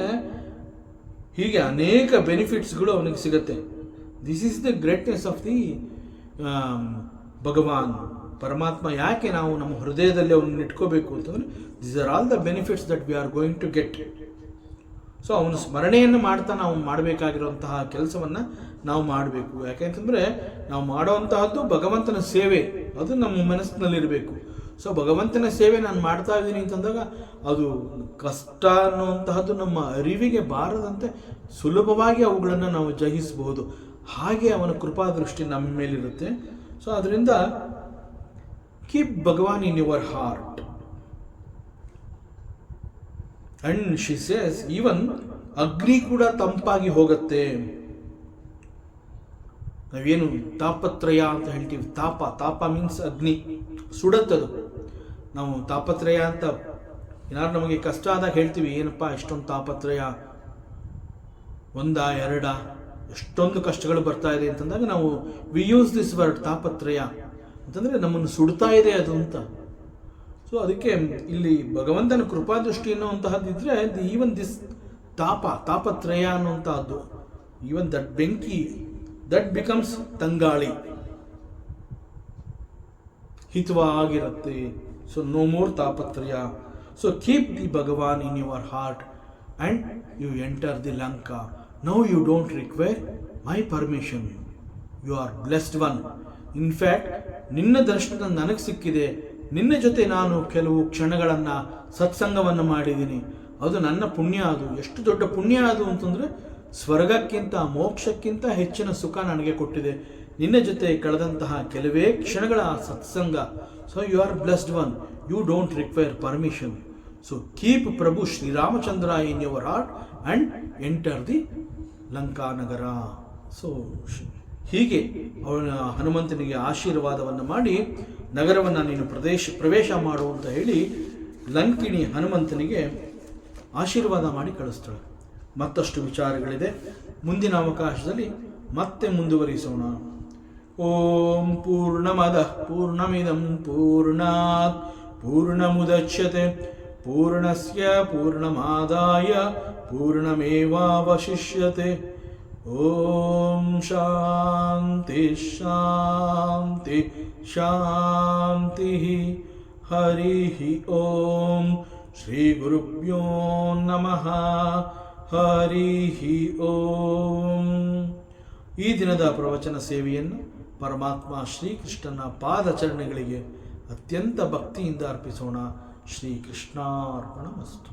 ಹೀಗೆ ಅನೇಕ ಬೆನಿಫಿಟ್ಸ್ಗಳು ಅವನಿಗೆ ಸಿಗತ್ತೆ. This is the greatness of the Bhagwan, ಪರಮಾತ್ಮ. ಯಾಕೆ ನಾವು ನಮ್ಮ ಹೃದಯದಲ್ಲಿ ಅವನ್ನ ಇಟ್ಕೋಬೇಕು ಅಂತಂದರೆ these are all the benefits that we are going to get. So ಅವನು ಸ್ಮರಣೆಯನ್ನು ಮಾಡ್ತಾ ನಾವು ಮಾಡಬೇಕಾಗಿರುವಂತಹ ಕೆಲಸವನ್ನು ನಾವು ಮಾಡಬೇಕು. ಯಾಕೆಂತಂದರೆ ನಾವು ಮಾಡುವಂತಹದ್ದು ಭಗವಂತನ ಸೇವೆ, ಅದು ನಮ್ಮ ಮನಸ್ಸಿನಲ್ಲಿರಬೇಕು. ಸೊ ಭಗವಂತನ ಸೇವೆ ನಾನು ಮಾಡ್ತಾ ಇದ್ದೀನಿ ಅಂತಂದಾಗ ಅದು ಕಷ್ಟ ಅನ್ನುವಂತಹದ್ದು ನಮ್ಮ ಅರಿವಿಗೆ ಬಾರದಂತೆ ಸುಲಭವಾಗಿ ಅವುಗಳನ್ನು ನಾವು ಜಯಿಸಬಹುದು. ಹಾಗೆ ಅವನ ಕೃಪಾದೃಷ್ಟಿ ನಮ್ಮ ಮೇಲಿರುತ್ತೆ. ಸೊ ಅದರಿಂದ keep Bhagwan in your heart. And she says even ಅಗ್ನಿ ಕೂಡ ತಂಪಾಗಿ ಹೋಗುತ್ತೆ. ನಾವೇನು ತಾಪತ್ರಯ ಅಂತ ಹೇಳ್ತೀವಿ, ತಾಪ ಮೀನ್ಸ್ ಅಗ್ನಿ, ಸುಡತ್ತದು. ನಾವು ತಾಪತ್ರಯ ಅಂತ ಏನಾದ್ರು ನಮಗೆ ಕಷ್ಟ ಆದಾಗ ಹೇಳ್ತೀವಿ, ಏನಪ್ಪ ಇಷ್ಟೊಂದು ತಾಪತ್ರಯ, ಒಂದ ಎರಡ, ಎಷ್ಟೊಂದು ಕಷ್ಟಗಳು ಬರ್ತಾ ಇದೆ ಅಂತಂದಾಗ ನಾವು ವಿ ಯೂಸ್ ದಿಸ್ ವರ್ಡ್ ತಾಪತ್ರಯ ಅಂತಂದರೆ ನಮ್ಮನ್ನು ಸುಡ್ತಾ ಇದೆ ಅದು ಅಂತ. ಸೊ ಅದಕ್ಕೆ ಇಲ್ಲಿ ಭಗವಂತನ ಕೃಪಾದೃಷ್ಟಿ ಅನ್ನುವಂತಹದ್ದಿದ್ರೆ ಈವನ್ ದಿಸ್ ತಾಪತ್ರಯ ಅನ್ನುವಂತಹದ್ದು, ಈವನ್ ದಟ್ ಬೆಂಕಿ ದಟ್ ಬಿಕಮ್ಸ್ ತಂಗಾಳಿ, ಹಿತವಾಗಿರುತ್ತೆ. ಸೊ ನೋ ಮೋರ್ ತಾಪತ್ರಯ. So keep the Bhagwan in your heart and you enter the Lanka. Now you don't require my permission, you are blessed one. In fact ನಿನ್ನ ದರ್ಶನ ನನಗೆ ಸಿಕ್ಕಿದೆ, ನಿನ್ನ ಜೊತೆ ನಾನು ಕೆಲವು ಕ್ಷಣಗಳನ್ನು ಸತ್ಸಂಗವನ್ನು ಮಾಡಿದ್ದೀನಿ, ಅದು ನನ್ನ ಪುಣ್ಯ. ಅದು ಎಷ್ಟು ದೊಡ್ಡ ಪುಣ್ಯ ಅದು ಅಂತಂದರೆ ಸ್ವರ್ಗಕ್ಕಿಂತ ಮೋಕ್ಷಕ್ಕಿಂತ ಹೆಚ್ಚಿನ ಸುಖ ನನಗೆ ಕೊಟ್ಟಿದೆ ನಿನ್ನ ಜೊತೆ ಕಳೆದಂತಹ ಕೆಲವೇ ಕ್ಷಣಗಳ ಸತ್ಸಂಗ. So you are blessed one, you don't require permission. So keep Prabhu Shri Ramachandra in your heart and enter the Lankanagara. So ಹೀಗೆ ಅವನ ಹನುಮಂತನಿಗೆ ಆಶೀರ್ವಾದವನ್ನು ಮಾಡಿ ನಗರವನ್ನು ನೀನು ಪ್ರವೇಶ ಮಾಡು ಅಂತ ಹೇಳಿ ಲಂಕಿಣಿ ಹನುಮಂತನಿಗೆ ಆಶೀರ್ವಾದ ಮಾಡಿ ಕಳಿಸ್ತಾಳೆ. ಮತ್ತಷ್ಟು ವಿಚಾರಗಳಿದೆ, ಮುಂದಿನ ಅವಕಾಶದಲ್ಲಿ ಮತ್ತೆ ಮುಂದುವರಿಸೋಣ. ಓಂ ಪೂರ್ಣಮದಃ ಪೂರ್ಣಮಿದಂ ಪೂರ್ಣಾತ್ ಪೂರ್ಣಮುದಚ್ಯತೆ ಪೂರ್ಣಸ್ಯ ಪೂರ್ಣಮಾದಾಯ ಪೂರ್ಣಮೇವಾವಶಿಷ್ಯತೆ. ಓಂ ಶಾಂತಿ ಶಾಂತಿ ಶಾಂತಿ. ಹರಿ ಓಂ. ಶ್ರೀ ಗುರುಭ್ಯೋ ನಮಃ. ಹರಿ ಓಂ. ಈ ದಿನದ ಪ್ರವಚನ ಸೇವೆಯನ್ನು ಪರಮಾತ್ಮ ಶ್ರೀಕೃಷ್ಣನ ಪಾದಚರಣೆಗಳಿಗೆ ಅತ್ಯಂತ ಭಕ್ತಿಯಿಂದ ಅರ್ಪಿಸೋಣ. ಶ್ರೀಕೃಷ್ಣಾರ್ಪಣಮಸ್ತು.